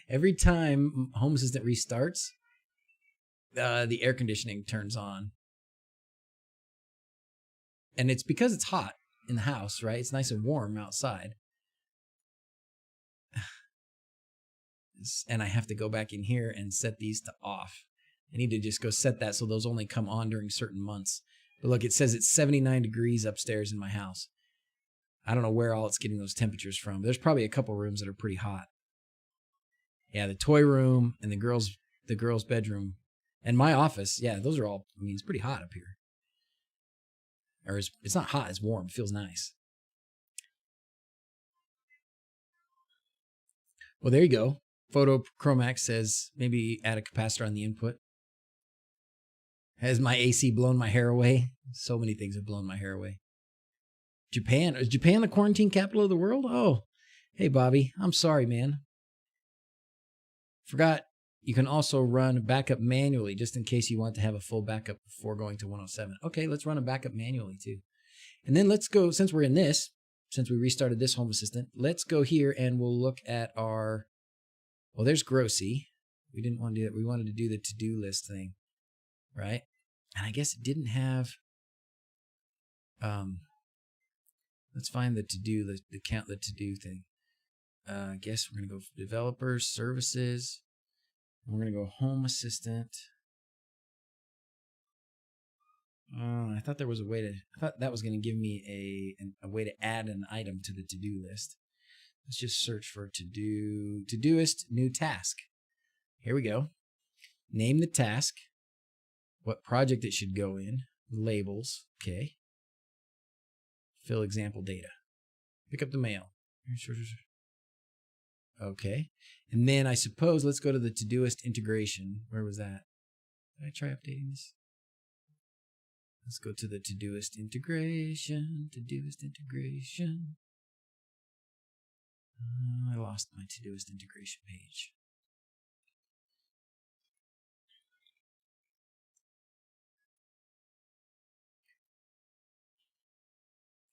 every time Home Assistant restarts, the air conditioning turns on. And it's because it's hot in the house, right? It's nice and warm outside. And I have to go back in here and set these to off. I need to just go set that so those only come on during certain months. But look, it says it's 79 degrees upstairs in my house. I don't know where all it's getting those temperatures from. There's probably a couple rooms that are pretty hot. Yeah, the toy room and the girls' bedroom and my office. Yeah, those are all, it's pretty hot up here. Or it's not hot, it's warm. It feels nice. Well, there you go. Photo Chromax says maybe add a capacitor on the input. Has my AC blown my hair away? So many things have blown my hair away. Japan. Is Japan the quarantine capital of the world? Oh, hey, Bobby. I'm sorry, man. Forgot you can also run backup manually just in case you want to have a full backup before going to 107. Okay, let's run a backup manually too. And then let's go, since we restarted this Home Assistant, let's go here and we'll look at our, well, there's Grossy. We didn't want to do that. We wanted to do the to-do list thing, right? And I guess it didn't have, let's find the to-do list, the to-do thing. I guess we're going to go for developers, services. We're going to go Home Assistant. I thought there was I thought that was going to give me a way to add an item to the to-do list. Let's just search for Todoist, new task. Here we go. Name the task. What project it should go in. Labels. Okay. Fill example data. Pick up the mail. Okay. And then I suppose let's go to the Todoist integration. Where was that? Did I try updating this? Let's go to the Todoist integration. Todoist integration. I lost my Todoist integration page.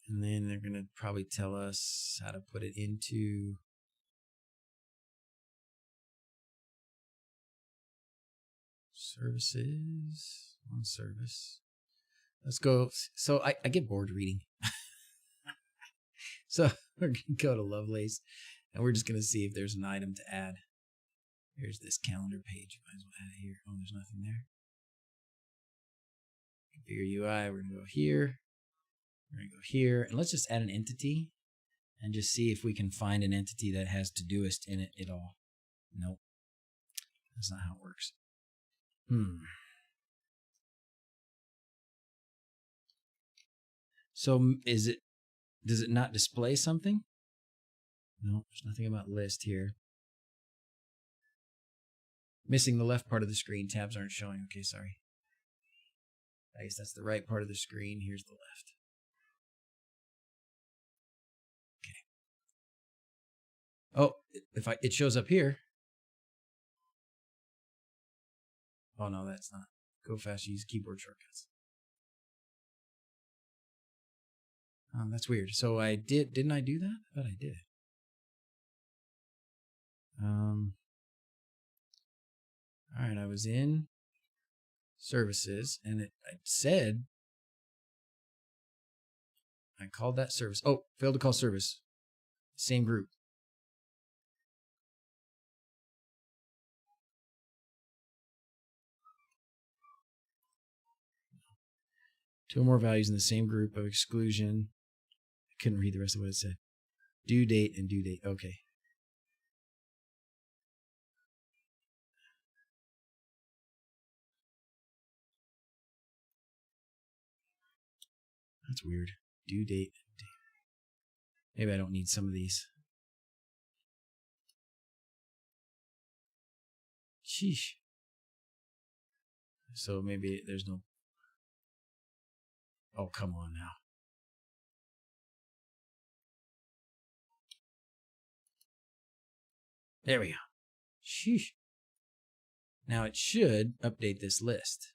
And then they're going to probably tell us how to put it into services. On service. Let's go. So I get bored reading. So we're going to go to Lovelace, and we're just going to see if there's an item to add. Here's this calendar page. Might as well add it here. Oh, there's nothing there. Configure UI. We're going to go here. We're going to go here. And let's just add an entity and just see if we can find an entity that has Todoist in it at all. Nope. That's not how it works. So does it not display something? No, there's nothing about list here. Missing the left part of the screen. Tabs aren't showing. Okay, sorry. I guess that's the right part of the screen. Here's the left. Okay. Oh, it shows up here. Oh no, that's not. Go fast, use keyboard shortcuts. That's weird. So didn't I do that? I thought I did. All right, I was in services, and I said I called that service. Oh, failed to call service. Same group. Two more values in the same group of exclusion. I couldn't read the rest of what it said. Due date and due date. Okay. That's weird. Due date and date. Maybe I don't need some of these. Sheesh. So maybe there's no... Oh, come on now. There we go. Sheesh. Now it should update this list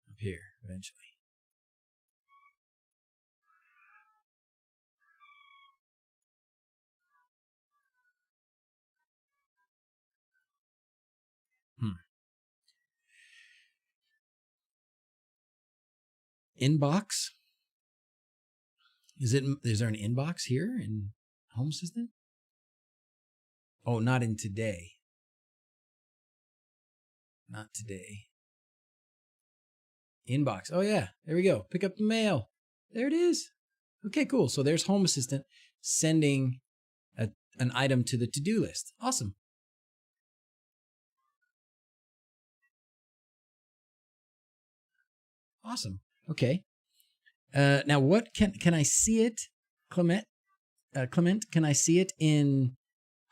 up here eventually. Inbox? Is there an inbox here in Home Assistant? Oh, not in today. Not today. Inbox. Oh yeah, there we go. Pick up the mail. There it is. Okay, cool. So there's Home Assistant sending an item to the to-do list. Awesome. Awesome. Okay. Now what can I see it, Clement? Clement, can I see it in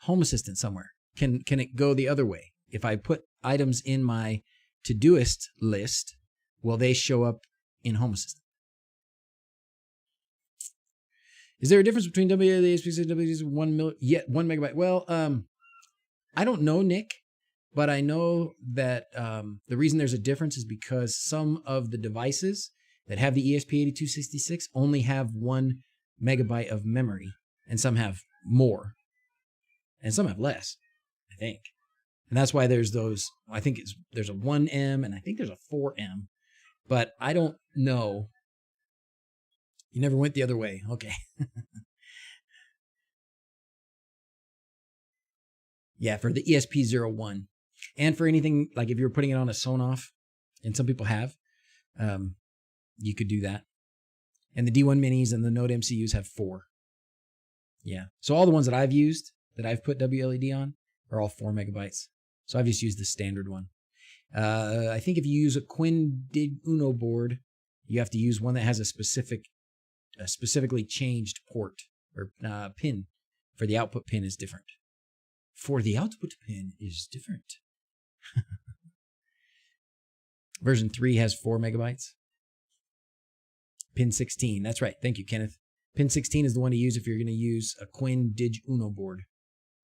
Home Assistant somewhere? Can it go the other way? If I put items in my Todoist list, will they show up in Home Assistant? Is there a difference between WASP and WASP 1 megabyte? Well, I don't know, Nick, but I know that the reason there's a difference is because some of the devices that have the ESP8266 only have 1 megabyte of memory, and some have more, and some have less, I think. And that's why there's those, I think there's a 1M, and I think there's a 4M, but I don't know. You never went the other way. Okay. Yeah, for the ESP01. And for anything, like if you're putting it on a Sonoff, and some people have, you could do that. And the D1 minis and the Node MCUs have 4. Yeah. So all the ones that I've used, that I've put WLED on, are all 4 megabytes. So I've just used the standard one. I think if you use a Quinn Dig Uno board, you have to use one that has a specifically changed port or pin. For the output pin is different. For the output pin is different. Version 3 has 4 megabytes. Pin 16. That's right. Thank you, Kenneth. Pin 16 is the one to use if you're going to use a Quinn Dig Uno board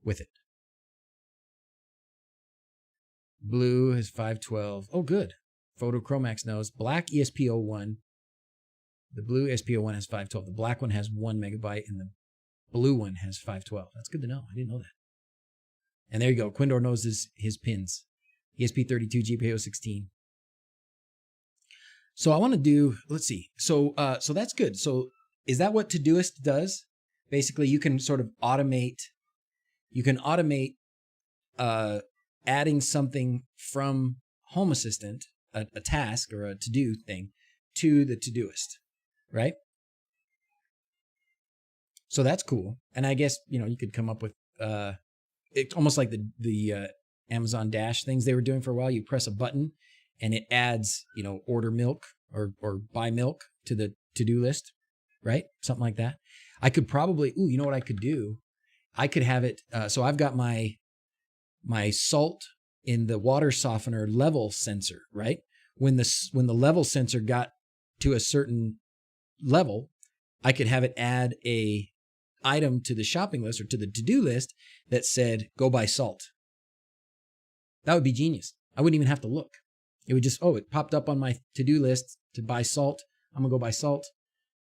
with it. Blue has 512. Oh, good. Photochromax knows. Black ESP01. The blue ESP01 has 512. The black one has 1 megabyte, and the blue one has 512. That's good to know. I didn't know that. And there you go. Quindor knows his pins. ESP32, GPIO16. So I want to do, let's see. So that's good. So is that what Todoist does? Basically, you can sort of automate, adding something from Home Assistant, a task or a to-do thing, to the Todoist, right? So that's cool. And I guess, you could come up with, it's almost like the Amazon Dash things they were doing for a while. You press a button and it adds, order milk or buy milk to the to-do list, right? Something like that. I could probably, you know what I could do? I could have it, so I've got my salt in the water softener level sensor, right? When the level sensor got to a certain level, I could have it add a item to the shopping list or to the to-do list that said, go buy salt. That would be genius. I wouldn't even have to look. It would just, it popped up on my to-do list to buy salt. I'm going to go buy salt.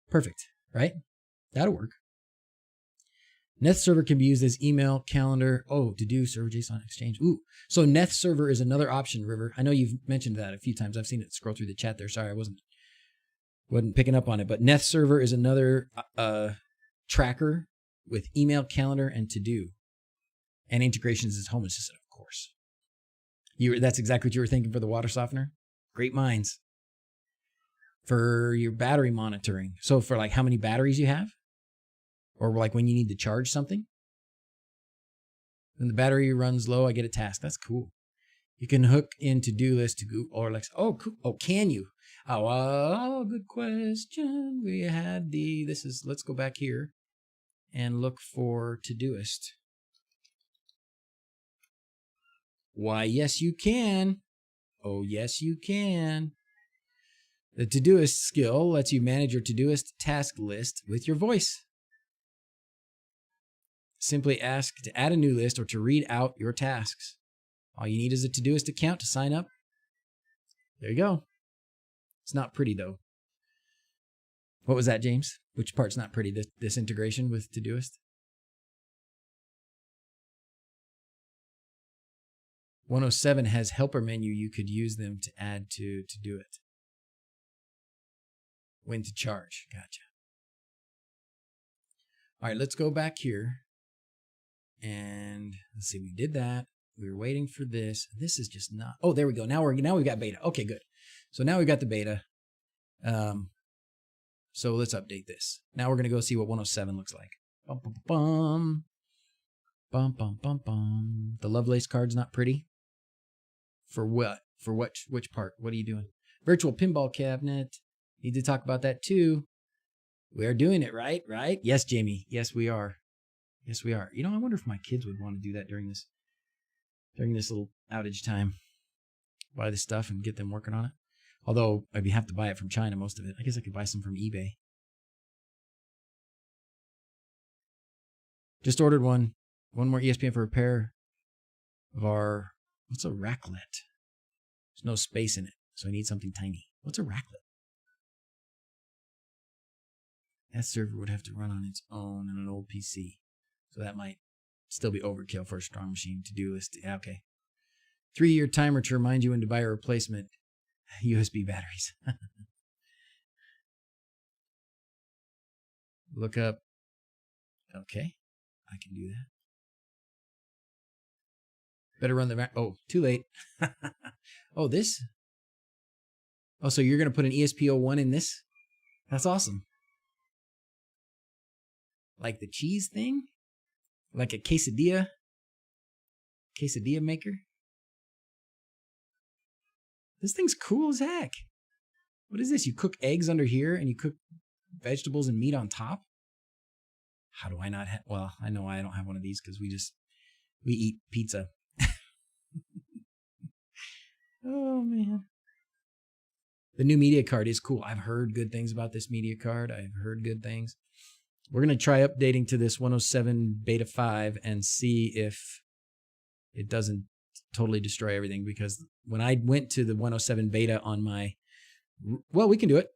Perfect, right? That'll work. Neth server can be used as email, calendar. To-do, server, JSON, exchange. Ooh, so Neth server is another option, River. I know you've mentioned that a few times. I've seen it scroll through the chat there. Sorry, I wasn't picking up on it. But Neth server is another tracker with email, calendar, and to-do. And integrations is Home Assistant, of course. That's exactly what you were thinking for the water softener? Great minds. For your battery monitoring. So for like how many batteries you have? Or like when you need to charge something? When the battery runs low, I get a task. That's cool. You can hook in to-do list to Google or Alexa. Oh, cool. Oh, can you? Oh, good question. We had let's go back here and look for Todoist. Why, yes, you can. Oh, yes, you can. The Todoist skill lets you manage your Todoist task list with your voice. Simply ask to add a new list or to read out your tasks. All you need is a Todoist account to sign up. There you go. It's not pretty, though. What was that, James? Which part's not pretty? This integration with Todoist? 107 has helper menu. You could use them to add to do it. When to charge. Gotcha. All right, let's go back here. And let's see, we did that. We were waiting for this. This is just not. Oh, there we go. Now we've got beta. Okay, good. So now we've got the beta. So let's update this. Now we're going to go see what 107 looks like. Bum, bum, bum. Bum, bum, bum, bum. The Lovelace card's not pretty. For what? For which part? What are you doing? Virtual pinball cabinet. Need to talk about that too. We are doing it, right? Right? Yes, Jamie. Yes, we are. Yes, we are. I wonder if my kids would want to do that during this little outage time. Buy this stuff and get them working on it. Although I'd have to buy it from China, most of it. I guess I could buy some from eBay. Just ordered one more ESPN for repair of our, what's a racklet? There's no space in it, so I need something tiny. What's a racklet? That server would have to run on its own on an old PC. So that might still be overkill for a strong machine to-do list. Yeah, okay. 3-year timer to remind you when to buy a replacement USB batteries. Look up. Okay, I can do that. Better run the... too late. Oh, this? Oh, so you're going to put an ESP01 in this? That's awesome. Like the cheese thing? Like a quesadilla maker? This thing's cool as heck. What is this? You cook eggs under here and you cook vegetables and meat on top? How do I not have... Well, I know I don't have one of these because we eat pizza. Oh, man. The new media card is cool. I've heard good things about this media card. I've heard good things. We're going to try updating to this 107 beta 5 and see if it doesn't totally destroy everything, because when I went to the 107 beta on my, well, we can do it.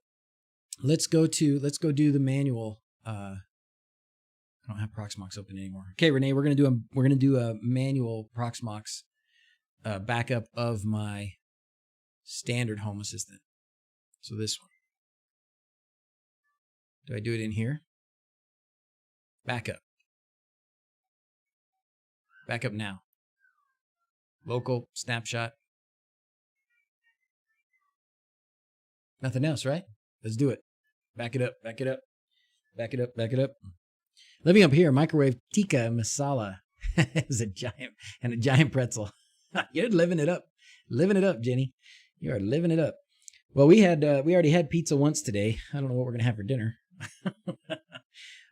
Let's go do the manual. I don't have Proxmox open anymore. Okay, Renee, we're gonna do a manual Proxmox backup of my standard Home Assistant. So this one. Do I do it in here? Backup. Backup now. Local snapshot. Nothing else, right? Let's do it. Back it up, back it up, back it up, back it up. Living up here, microwave tikka masala. It was a giant pretzel. You're living it up. Living it up, Jenny. You are living it up. Well, we already had pizza once today. I don't know what we're gonna have for dinner.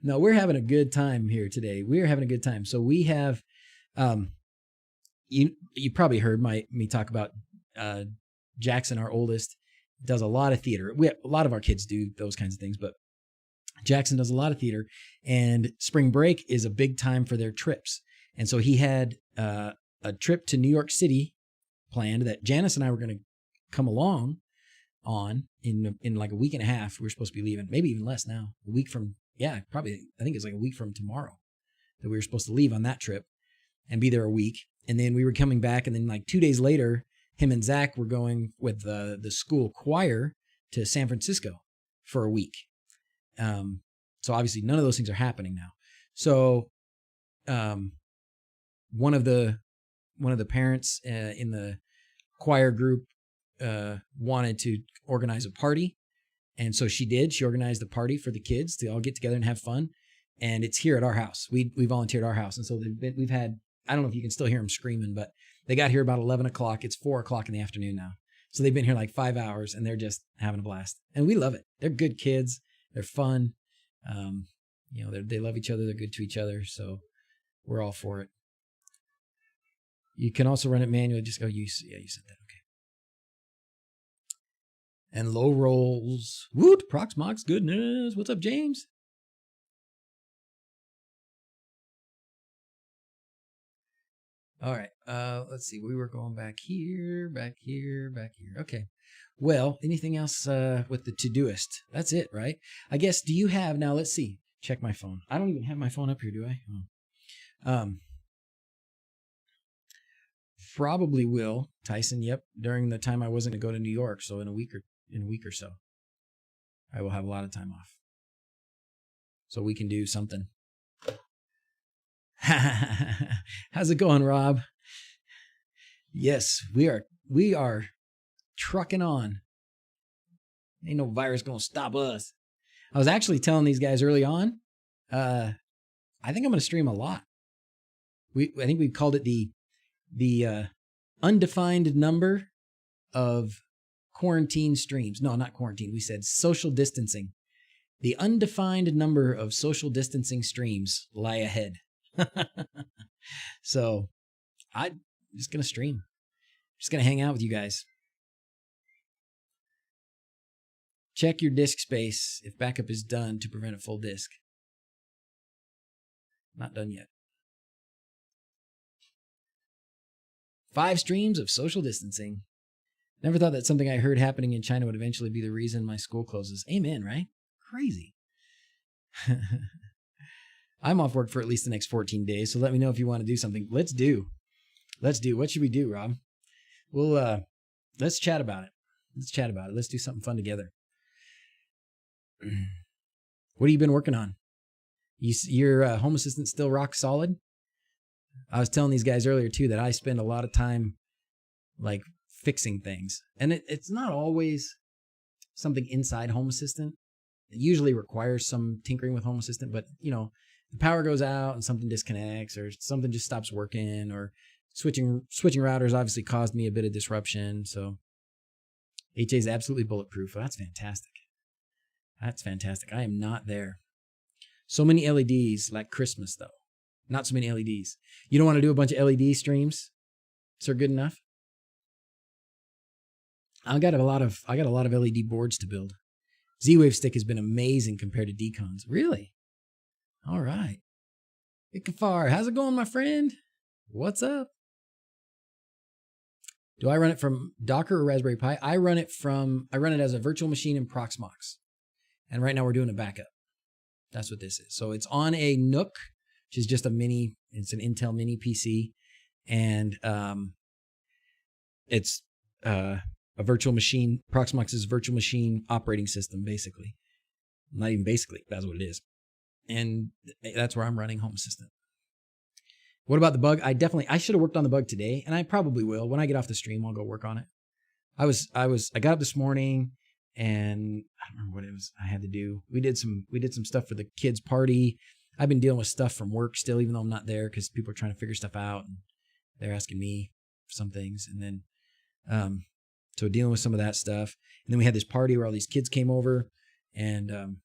No, we're having a good time here today. We're having a good time. So we have, you probably heard me talk about Jackson, our oldest, does a lot of theater. A lot of our kids do those kinds of things, but Jackson does a lot of theater, and spring break is a big time for their trips. And so he had a trip to New York City planned that Janice and I were going to come along on in like a week and a half. We were supposed to be leaving, maybe even less now. A week from, probably, I think it's like a week from tomorrow that we were supposed to leave on that trip and be there a week. And then we were coming back, and then like 2 days later, him and Zach were going with the school choir to San Francisco for a week. So obviously none of those things are happening now. So one of the parents in the choir group wanted to organize a party. And so she did. She organized a party for the kids to all get together and have fun. And it's here at our house. We volunteered our house. And so we've had, I don't know if you can still hear them screaming, but they got here about 11 o'clock. It's 4 o'clock in the afternoon now. So they've been here like 5 hours, and they're just having a blast. And we love it. They're good kids. They're fun. They love each other. They're good to each other. So we're all for it. You can also run it manually. Just go, you said that. Okay. And low rolls. Woot, Proxmox, goodness. What's up, James? All right. Let's see. We were going back here. Okay. Well, anything else with the Todoist? That's it, right? I guess, do you have, now let's see. Check my phone. I don't even have my phone up here, do I? Probably will, Tyson. Yep. During the time I wasn't to go to New York, so in a week or so, I will have a lot of time off. So we can do something. How's it going, Rob? Yes, we are trucking on. Ain't no virus gonna stop us. I was actually telling these guys early on, I think I'm gonna stream a lot. I think we called it the undefined number of quarantine streams. No, not quarantine. We said social distancing. The undefined number of social distancing streams lie ahead. So I'm just going to stream. Just going to hang out with you guys. Check your disk space if backup is done to prevent a full disk. Not done yet. 5 streams of social distancing. Never thought that something I heard happening in China would eventually be the reason my school closes. Amen, right? Crazy. I'm off work for at least the next 14 days, so let me know if you want to do something. Let's do. What should we do, Rob? Well, let's chat about it. Let's do something fun together. What have you been working on? Your Home Assistant still rock solid? I was telling these guys earlier, too, that I spend a lot of time, like, fixing things. And it's not always something inside Home Assistant. It usually requires some tinkering with Home Assistant, but, the power goes out and something disconnects, or something just stops working, or switching routers obviously caused me a bit of disruption. So HA is absolutely bulletproof. Well, that's fantastic. I am not there. So many LEDs, like Christmas, though. Not so many LEDs. You don't want to do a bunch of LED streams? Is there good enough? I got a lot of LED boards to build. Z-Wave stick has been amazing compared to decons. Really? All right. Ikafar, how's it going, my friend? What's up? Do I run it from Docker or Raspberry Pi? I run it as a virtual machine in Proxmox. And right now we're doing a backup. That's what this is. So it's on a Nook, which is just it's an Intel mini PC. And it's a virtual machine, Proxmox's virtual machine operating system, basically. Not even basically, that's what it is. And that's where I'm running Home Assistant. What about the bug? I should have worked on the bug today, and I probably will. When I get off the stream, I'll go work on it. I got up this morning, and I don't remember what it was I had to do. We did some stuff for the kids' party. I've been dealing with stuff from work still, even though I'm not there, because people are trying to figure stuff out, and they're asking me for some things. And then, so dealing with some of that stuff. And then we had this party where all these kids came over, and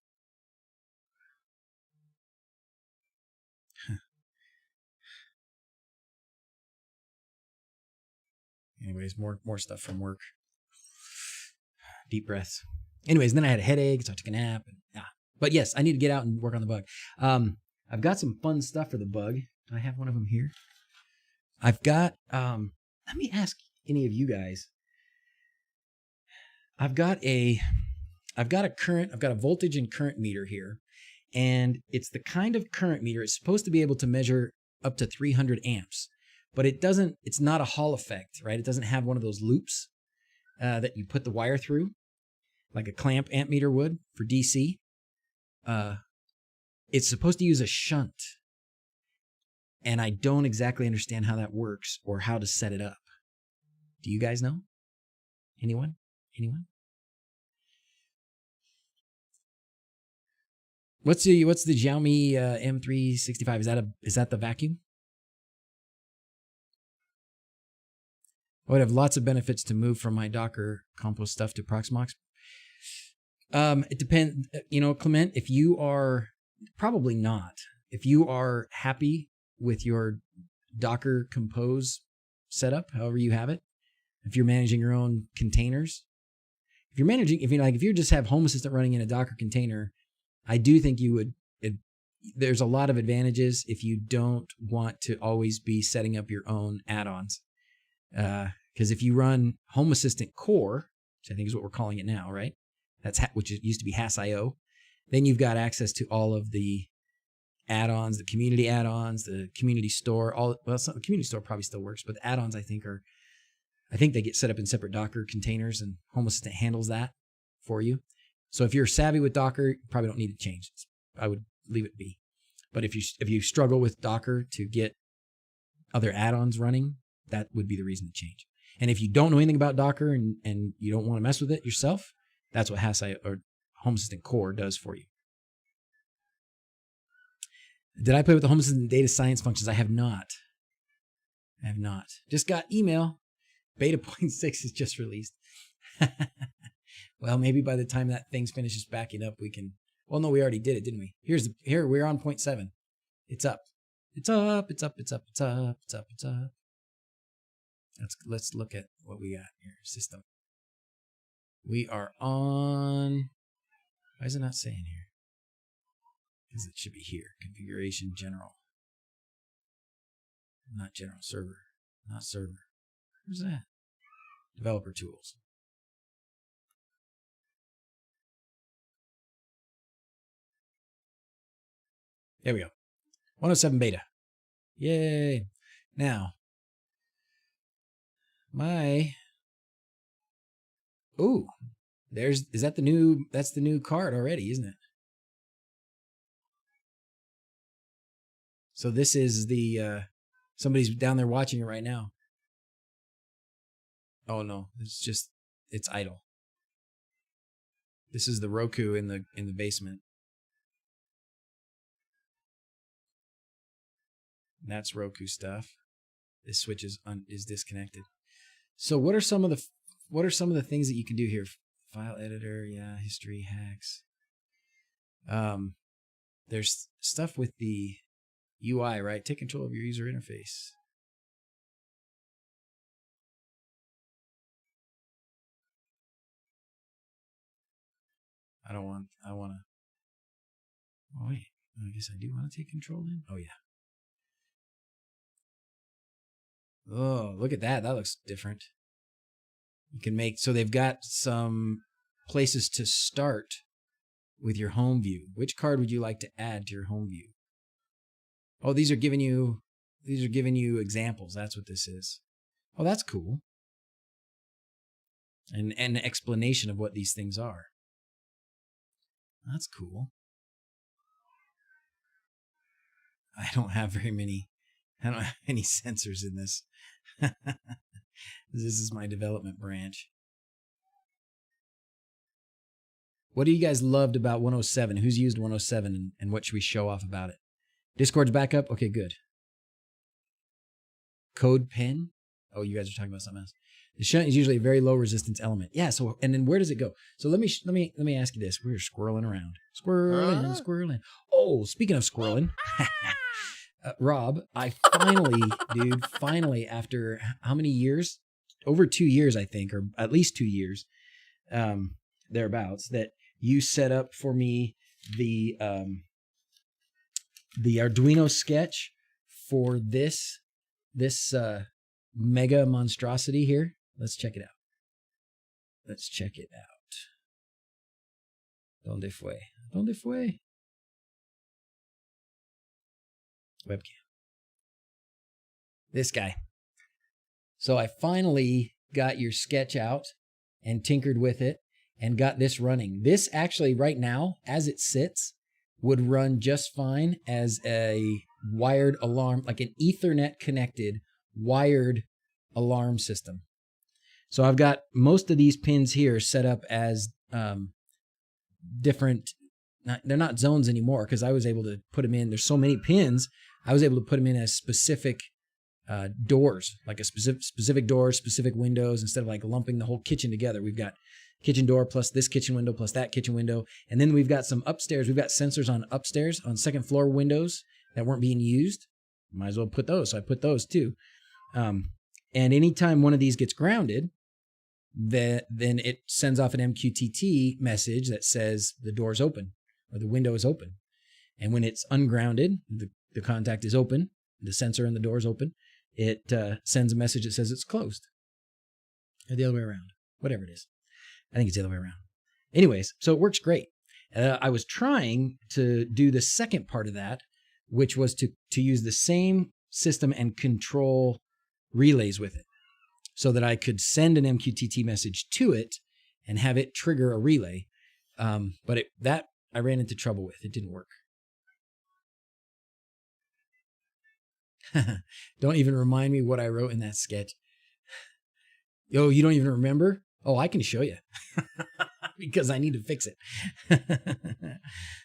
anyways, more stuff from work. Deep breaths. Anyways, then I had a headache, so I took a nap. But yes, I need to get out and work on the bug. I've got some fun stuff for the bug. Do I have one of them here? I've got, let me ask any of you guys. I've got a voltage and current meter here, and it's the kind of current meter. It's supposed to be able to measure up to 300 amps, but it's not a Hall effect, right? It doesn't have one of those loops that you put the wire through, like a clamp amp meter would for DC. It's supposed to use a shunt, and I don't exactly understand how that works or how to set it up. Do you guys know? Anyone? What's the Xiaomi M365? Is that the vacuum? I would have lots of benefits to move from my Docker compost stuff to Proxmox. It depends, Clement, if you are probably not. If you are happy with your Docker compose setup, however you have it, if you're managing your own containers, if you just have Home Assistant running in a Docker container, I do think there's a lot of advantages if you don't want to always be setting up your own add-ons. Because if you run Home Assistant Core, which I think is what we're calling it now, right? Which used to be HAS.io. Then you've got access to all of the add-ons, the community add-ons, the community store. The community store probably still works, but the add-ons I think they get set up in separate Docker containers, and Home Assistant handles that for you. So if you're savvy with Docker, you probably don't need to change it. I would leave it be. But if you struggle with Docker to get other add-ons running, that would be the reason to change. And if you don't know anything about Docker and you don't want to mess with it yourself, that's what HAS.io or Home Assistant Core does for you. Did I play with the Home Assistant data science functions? I have not. Just got email. Beta 0.6 is just released. Well, maybe by the time that thing finishes backing up, we can. Well, no, we already did it, didn't we? Here we're on 0.7. It's up. It's up. Let's look at what we got here. System. We are on. Why is it not saying here? Because it should be here. Configuration general. Not general server. Not server. Where's that? Developer tools. There we go. 107 beta. Yay. Now, that's the new card already, isn't it? So this is somebody's down there watching it right now. Oh no, it's idle. This is the Roku in the basement. That's Roku stuff. This switch is disconnected. So what are some of the things that you can do here? File editor, yeah, history, hacks. There's stuff with the UI, right? Take control of your user interface. don't want to. Oh, wait. I guess I do want to take control in. Oh, yeah. Oh, look at that. That looks different. You can make, so they've got some places to start with your home view. Which card would you like to add to your home view? Oh, these are giving you examples. That's what this is. Oh, that's cool. And an explanation of what these things are. That's cool. I don't have any sensors in this. This is my development branch. What do you guys loved about 107? Who's used 107 and what should we show off about it? Discord's back up? Okay, good. Code pen? Oh, you guys are talking about something else. The shunt is usually a very low resistance element. Yeah, so, and then where does it go? So let me ask you this. We're squirreling around. Squirreling. Oh, speaking of squirreling, Rob, I finally, after how many years? Over 2 years, I think, or at least 2 years, thereabouts, that you set up for me the Arduino sketch for this mega monstrosity here. Let's check it out. ¿Dónde fue? Webcam. This guy. So I finally got your sketch out and tinkered with it and got this running. This actually right now, as it sits, would run just fine as a wired alarm, like an Ethernet connected wired alarm system. So I've got most of these pins here set up as different, they're not zones anymore because I was able to put them in. There's so many pins, I was able to put them in as specific doors, like a specific doors, specific windows, instead of like lumping the whole kitchen together. We've got kitchen door plus this kitchen window plus that kitchen window. And then we've got some upstairs. We've got sensors on upstairs on second floor windows that weren't being used. Might as well put those. So I put those too. And anytime one of these gets grounded, then it sends off an MQTT message that says the door's open or the window is open. And when it's ungrounded, the contact is open, the sensor and the door is open, it sends a message that says it's closed. Or the other way around, whatever it is. I think it's the other way around. Anyways, so it works great. I was trying to do the second part of that, which was to use the same system and control relays with it so that I could send an MQTT message to it and have it trigger a relay. But that I ran into trouble with. It didn't work. Don't even remind me what I wrote in that sketch. Yo, you don't even remember? Oh, I can show you because I need to fix it.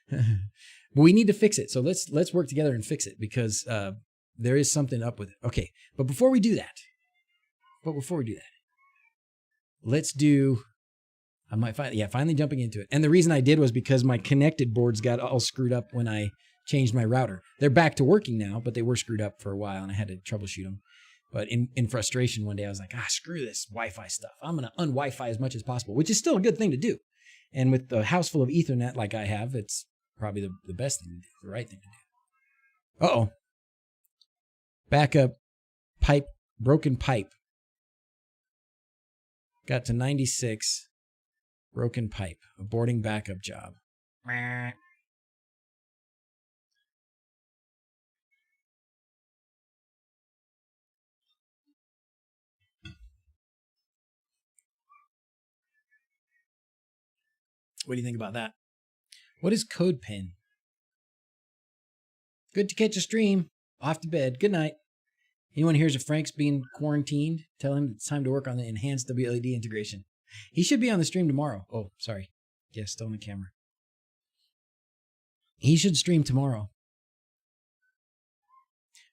But we need to fix it. So let's work together and fix it because there is something up with it. Okay, but before we do that, let's do. I might finally jumping into it. And the reason I did was because my connected boards got all screwed up when I changed my router. They're back to working now, but they were screwed up for a while and I had to troubleshoot them. But in frustration one day, I was like, screw this Wi-Fi stuff. I'm going to un-Wi-Fi as much as possible, which is still a good thing to do. And with the house full of Ethernet like I have, it's probably the best thing to do, the right thing to do. Uh-oh. Backup pipe, broken pipe. Got to 96. Broken pipe, aborting backup job. What do you think about that? What is code pen? Good to catch a stream. Off to bed. Good night. Anyone hears of Frank's being quarantined? Tell him it's time to work on the enhanced WLED integration. He should be on the stream tomorrow. Oh, sorry. Yeah, still on the camera. He should stream tomorrow.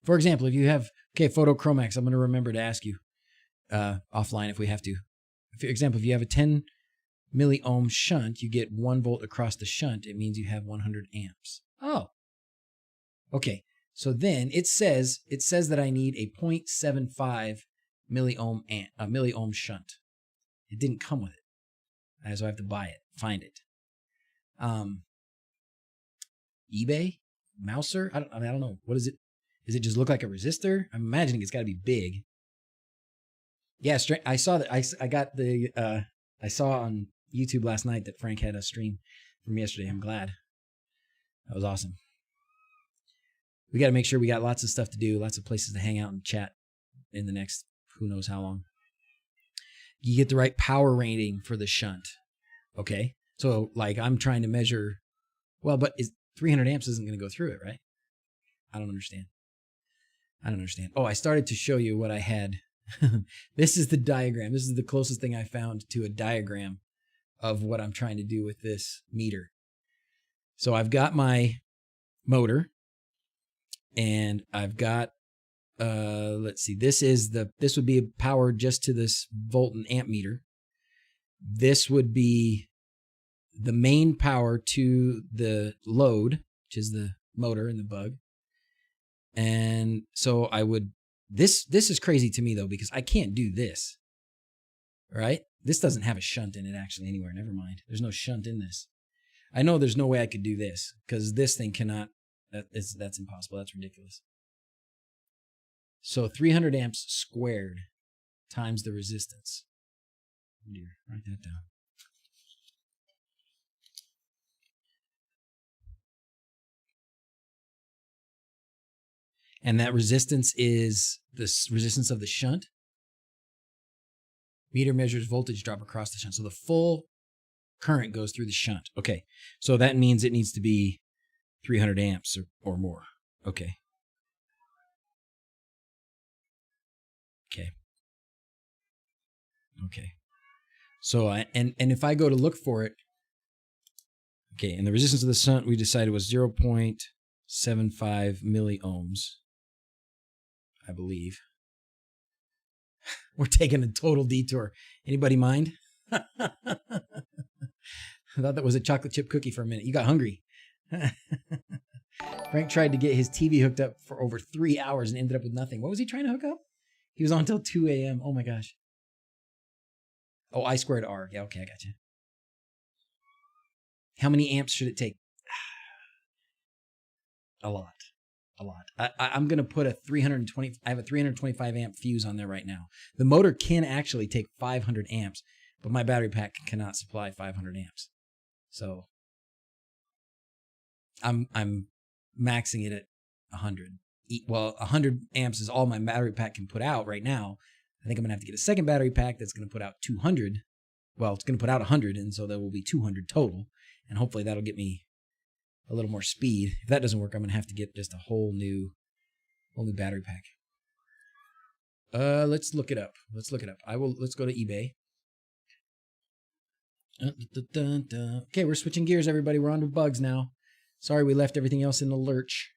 For example, if you have, photochromax, I'm going to remember to ask you offline if we have to. For example, if you have a 10 milliohm shunt, you get 1 volt across the shunt. It means you have 100 amps. Oh. Okay. So then it says that I need a 0.75 milliohm shunt. It didn't come with it. So I have to buy it, find it. eBay, Mouser. I don't know. What is it? Does it just look like a resistor? I'm imagining it's got to be big. Yeah, I saw that. I got the. I saw on YouTube last night that Frank had a stream from yesterday. I'm glad. That was awesome. We got to make sure we got lots of stuff to do, lots of places to hang out and chat in the next who knows how long. You get the right power rating for the shunt. Okay. So like I'm trying to measure, well, but 300 amps isn't going to go through it, right? I don't understand. Oh, I started to show you what I had. This is the diagram. This is the closest thing I found to a diagram of what I'm trying to do with this meter. So I've got my motor and I've got, let's see, this would be power just to this volt and amp meter. This would be the main power to the load, which is the motor and the bug. And so I would, this is crazy to me though, because I can't do this, right? This doesn't have a shunt in it actually anywhere. Never mind. There's no shunt in this. I know there's no way I could do this because this thing cannot, that's impossible. That's ridiculous. So 300 amps squared times the resistance. Oh dear, write that down. And that resistance is the resistance of the shunt. Meter measures voltage drop across the shunt. So the full current goes through the shunt. Okay, so that means it needs to be 300 amps or more. Okay. Okay. So and if I go to look for it, okay, and the resistance of the shunt we decided was 0.75 milliohms, I believe. We're taking a total detour. Anybody mind? I thought that was a chocolate chip cookie for a minute. You got hungry. Frank tried to get his TV hooked up for over 3 hours and ended up with nothing. What was he trying to hook up? He was on until 2 a.m. Oh my gosh. Oh, I squared R. Yeah, okay, I got you. How many amps should it take? A lot. I'm going to put a 320, I have a 325 amp fuse on there right now. The motor can actually take 500 amps, but my battery pack cannot supply 500 amps. So I'm maxing it at 100. Well, 100 amps is all my battery pack can put out right now. I think I'm going to have to get a second battery pack that's going to put out 200. Well, it's going to put out 100, and so there will be 200 total. And hopefully that'll get me a little more speed. If that doesn't work, I'm going to have to get just a whole new battery pack. Let's look it up. Let's go to eBay. Okay, we're switching gears, everybody. We're on to bugs now. Sorry, we left everything else in the lurch.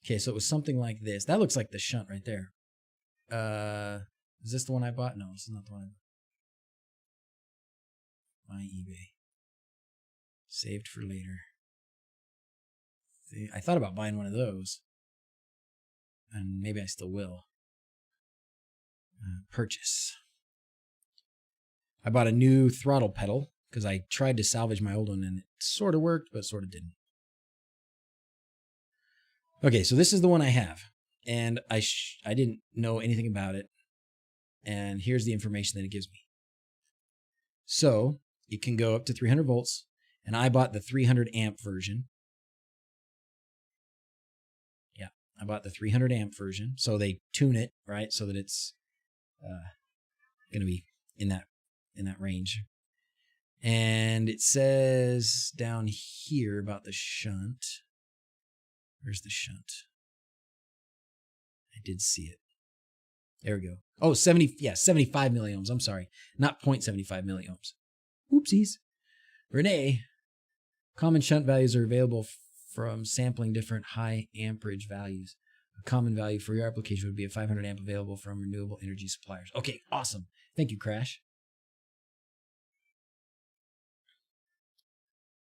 Okay, so it was something like this. That looks like the shunt right there. Is this the one I bought? No, this is not the one I bought. My eBay. Saved for later. I thought about buying one of those. And maybe I still will. Purchase. I bought a new throttle pedal because I tried to salvage my old one and it sort of worked, but sort of didn't. Okay, so this is the one I have. And I didn't know anything about it. And here's the information that it gives me. So it can go up to 300 volts. And I bought the 300 amp version. Yeah, I bought the 300 amp version. So they tune it, right? So that it's going to be in that range. And it says down here about the shunt. Where's the shunt? I did see it. There we go. Oh, 75 milliohms. I'm sorry. Not 0.75 milliohms. Oopsies. Renee. Common shunt values are available from sampling different high amperage values. A common value for your application would be a 500 amp available from renewable energy suppliers. Okay, awesome. Thank you, Crash.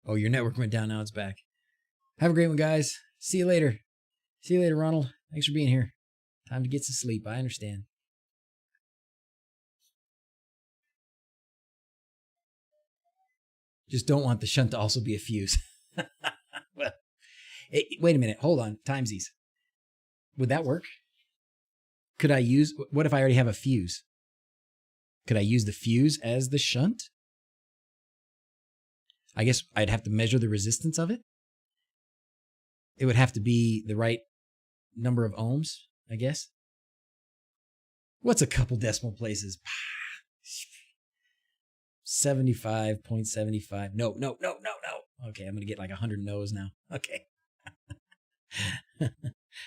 Oh, your network went down. Now it's back. Have a great one, guys. See you later. See you later, Ronald. Thanks for being here. Time to get some sleep. I understand. Just don't want the shunt to also be a fuse. Well, wait a minute. Hold on. Timesies. Would that work? Could I use, what if I already have a fuse? Could I use the fuse as the shunt? I guess I'd have to measure the resistance of it. It would have to be the right number of ohms, I guess. What's a couple decimal places? 75.75. No. Okay, I'm going to get like 100 no's now. Okay.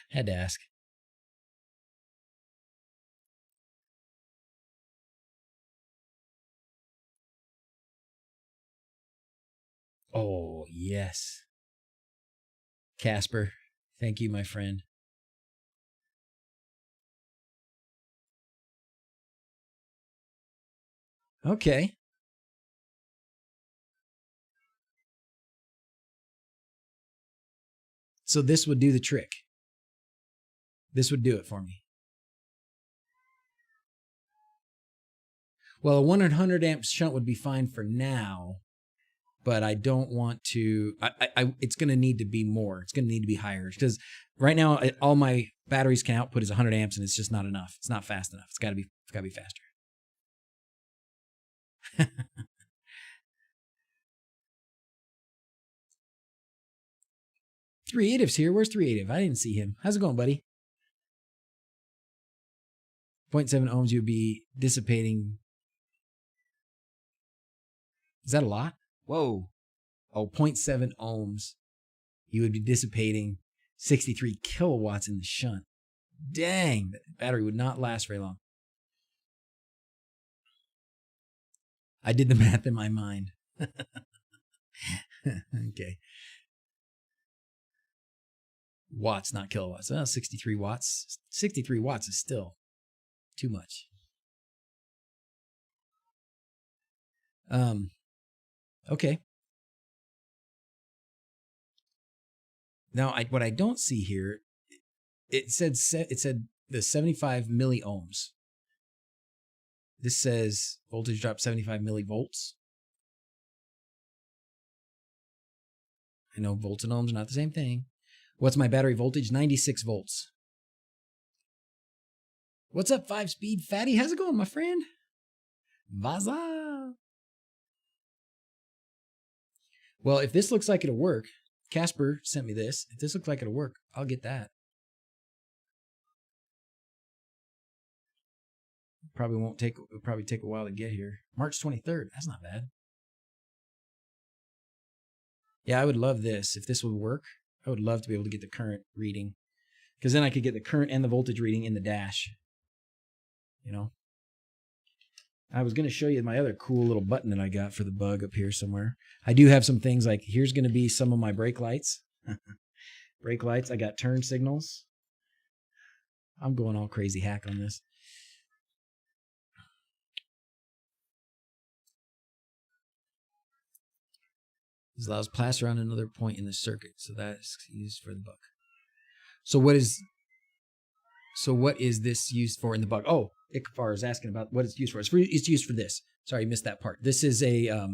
Had to ask. Oh, yes. Casper, thank you, my friend. Okay. So this would do the trick. This would do it for me. Well, a 100 amp shunt would be fine for now, but I don't want to, it's going to need to be more. It's going to need to be higher because right now all my batteries can output is 100 amps and it's just not enough. It's not fast enough. It's got to be faster. 3-ative's here. Where's 3-ative? I didn't see him. How's it going, buddy? 0.7 ohms you'd be dissipating. Is that a lot? Whoa. Oh, 0.7 ohms. You would be dissipating 63 kilowatts in the shunt. Dang, that battery would not last very long. I did the math in my mind. Okay. Watts, not kilowatts. 63 watts. 63 watts is still too much. Okay. Now, what I don't see here, it said the 75 milliohms. This says voltage drop 75 millivolts. I know volts and ohms are not the same thing. What's my battery voltage? 96 volts. What's up, 5-speed fatty? How's it going, my friend? Vaza. Well, if this looks like it'll work, Casper sent me this. If this looks like it'll work, I'll get that. It'll probably take a while to get here. March 23rd. That's not bad. Yeah, I would love this. If this would work, I would love to be able to get the current reading. Because then I could get the current and the voltage reading in the dash. You know? I was going to show you my other cool little button that I got for the bug up here somewhere. I do have some things like, here's going to be some of my brake lights. Brake lights. I got turn signals. I'm going all crazy hack on this. This allows pass around another point in the circuit. So that's used for the bug. So what is this used for in the bug? Oh, Ikfar is asking about what it's used for. It's used for this. Sorry, I missed that part. This is a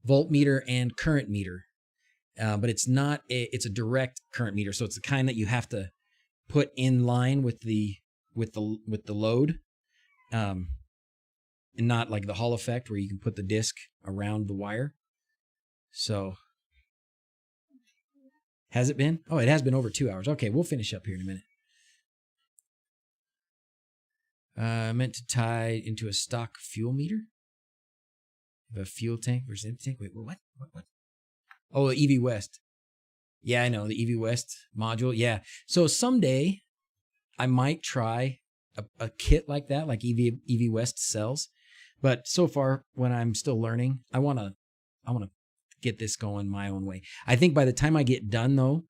voltmeter and current meter. But it's not it's a direct current meter. So it's the kind that you have to put in line with the load. And not like the Hall effect where you can put the disc around the wire. So, has it been? Oh, it has been over 2 hours. Okay, we'll finish up here in a minute. Meant to tie into a stock fuel meter? The fuel tank versus empty tank? Wait, what? Oh, the EV West. Yeah, I know, the EV West module. Yeah. So someday, I might try a kit like that, like EV West sells. But so far, when I'm still learning, I want to get this going my own way. I think by the time I get done, though,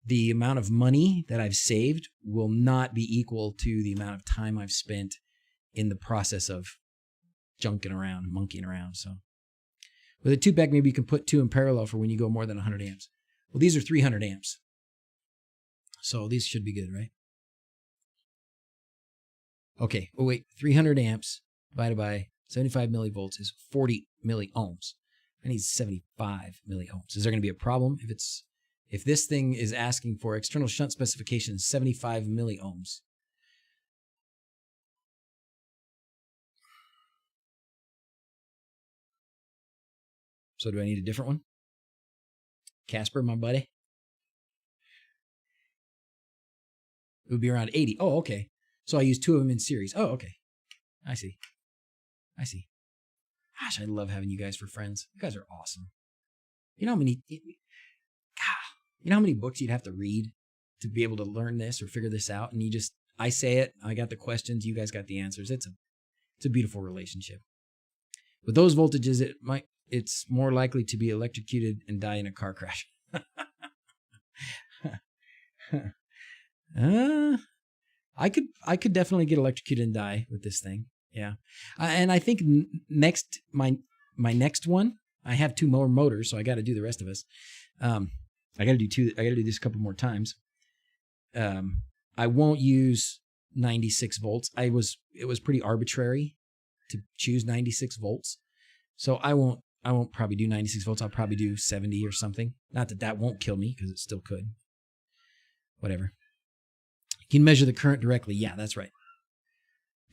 the amount of money that I've saved will not be equal to the amount of time I've spent in the process of monkeying around. So with a 2-pack, maybe you can put 2 in parallel for when you go more than 100 amps. Well, these are 300 amps. So these should be good, right? Okay. Oh, wait. 300 amps divided by 75 millivolts is 40 milliohms. I need 75 milliohms. Is there going to be a problem if this thing is asking for external shunt specification 75 milliohms? So do I need a different one? Casper, my buddy? It would be around 80. Oh, okay. So I use 2 of them in series. Oh, okay. I see. Gosh, I love having you guys for friends. You guys are awesome. You know how many books you'd have to read to be able to learn this or figure this out? And I say it, I got the questions, you guys got the answers. It's a beautiful relationship. With those voltages, it's more likely to be electrocuted and die in a car crash. I could definitely get electrocuted and die with this thing. Yeah. And I think my next one, I have 2 more motors, so I got to do the rest of us. I got to do this a couple more times. I won't use 96 volts. It was pretty arbitrary to choose 96 volts. So I won't probably do 96 volts. I'll probably do 70 or something. Not that won't kill me, because it still could. Whatever. You can measure the current directly. Yeah, that's right.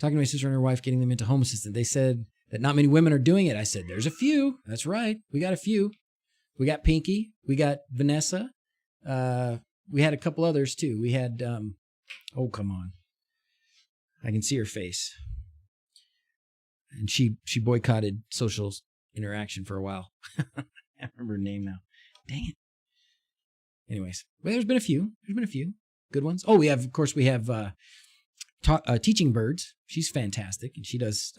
Talking to my sister and her wife, getting them into Home Assistant. They said that not many women are doing it. I said, there's a few. That's right. We got a few. We got Pinky. We got Vanessa. We had a couple others too. We had, oh, come on. I can see her face. And she boycotted social interaction for a while. I can't remember her name now. Dang it. Anyways, well, there's been a few good ones. Oh, we have Teaching Birds. She's fantastic, and she does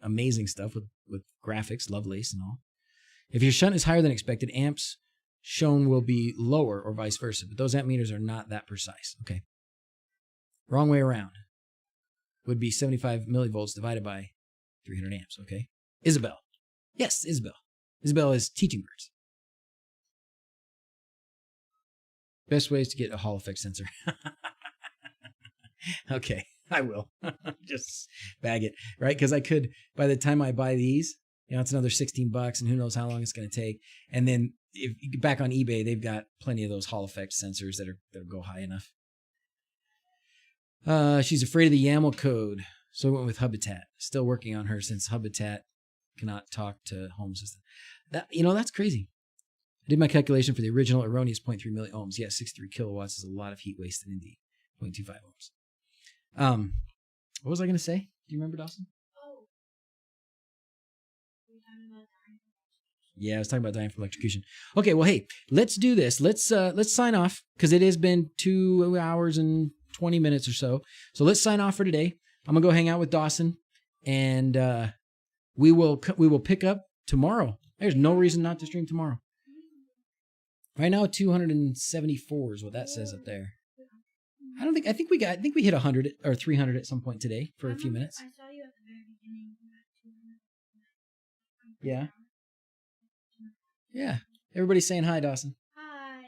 amazing stuff with graphics, Lovelace and all. If your shunt is higher than expected, amps shown will be lower or vice versa, but those amp meters are not that precise. Okay. Wrong way around. Would be 75 millivolts divided by 300 amps. Okay. Isabel. Yes, Isabel. Isabel is Teaching Birds. Best ways to get a Hall effect sensor. Okay, I will. Just bag it, right? Because I could, by the time I buy these, it's another $16, and who knows how long it's going to take. And then if you get back on eBay, they've got plenty of those Hall effect sensors that go high enough. She's afraid of the YAML code, so I went with Habitat. Still working on her since Habitat cannot talk to Home Assistant. That's crazy. I did my calculation for the original erroneous 0.3 milliohms. Yeah, 63 kilowatts is a lot of heat wasted indeed. 0.25 ohms. What was I going to say? Do you remember, Dawson? Oh. We were talking about dying. Yeah, I was talking about dying from electrocution. Okay, well, hey, let's do this. Let's sign off, because it has been 2 hours and 20 minutes or so. So let's sign off for today. I'm gonna go hang out with Dawson, and we will pick up tomorrow. There's no reason not to stream tomorrow. Right now, 274 is what that says up there. I think we hit 100 or 300 at some point today for a few minutes. I saw you at the very beginning. Yeah. Yeah. Everybody's saying hi, Dawson. Hi.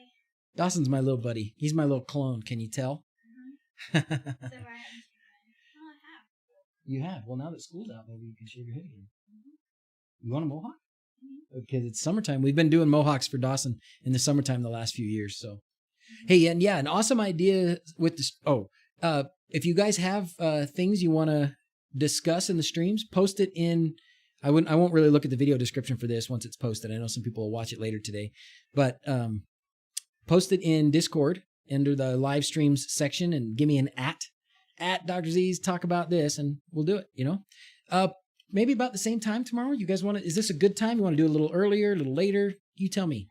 Dawson's my little buddy. He's my little clone. Can you tell? So I haven't seen it. Oh, I have. You have. Well, now that school's out, maybe you can shave your head again. You want a mohawk? Because it's summertime. We've been doing mohawks for Dawson in the summertime the last few years. So, hey, and yeah, an awesome idea with this. Oh, if you guys have things you want to discuss in the streams, post it in. I won't really look at the video description for this once it's posted. I know some people will watch it later today, but post it in Discord under the live streams section and give me an at DrZzs, talk about this, and we'll do it. Maybe about the same time tomorrow. You guys want to? Is this a good time? You want to do it a little earlier, a little later? You tell me.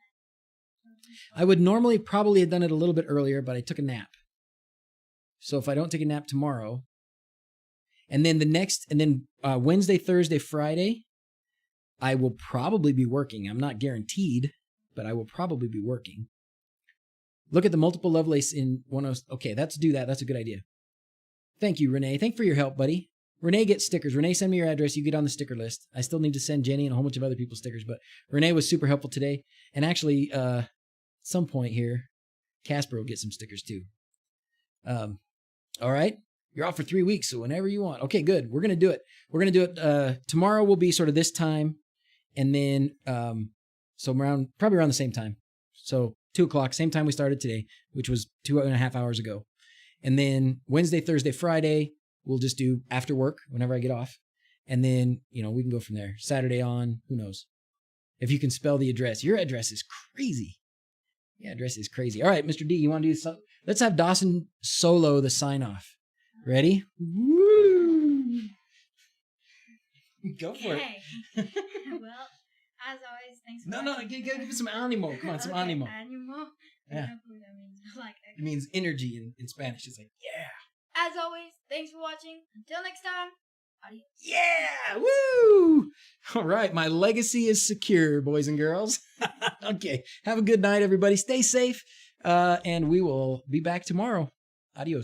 I would normally probably have done it a little bit earlier, but I took a nap. So if I don't take a nap tomorrow, and then Wednesday, Thursday, Friday, I will probably be working. I'm not guaranteed, but I will probably be working. Look at the multiple Lovelace in 10. Okay, let's do that. That's a good idea. Thank you, Renee. Thank you for your help, buddy. Renee gets stickers. Renee, send me your address. You get on the sticker list. I still need to send Jenny and a whole bunch of other people stickers, but Renee was super helpful today. And actually, at some point here, Casper will get some stickers too. All right. You're off for 3 weeks, so whenever you want. Okay, good. We're going to do it. We're going to do it. Tomorrow will be sort of this time. And then So probably around the same time. So 2 o'clock, same time we started today, which was 2.5 hours ago. And then Wednesday, Thursday, Friday, we'll just do after work whenever I get off. And then, we can go from there. Saturday on, who knows? If you can spell the address. Your address is crazy. Yeah, address is crazy. All right, Mr. D, you want to do something? Let's have Dawson solo the sign off. Ready? Woo! Go for it. Well, as always, thanks for watching. Give me some animo. Come on, some animo. Animo? Yeah. I don't know what that means. Like, It means energy in Spanish. It's like, yeah. as always, thanks for watching. Until next time, adios. Yeah! Woo! All right, my legacy is secure, boys and girls. Okay, have a good night, everybody. Stay safe, and we will be back tomorrow. Adios.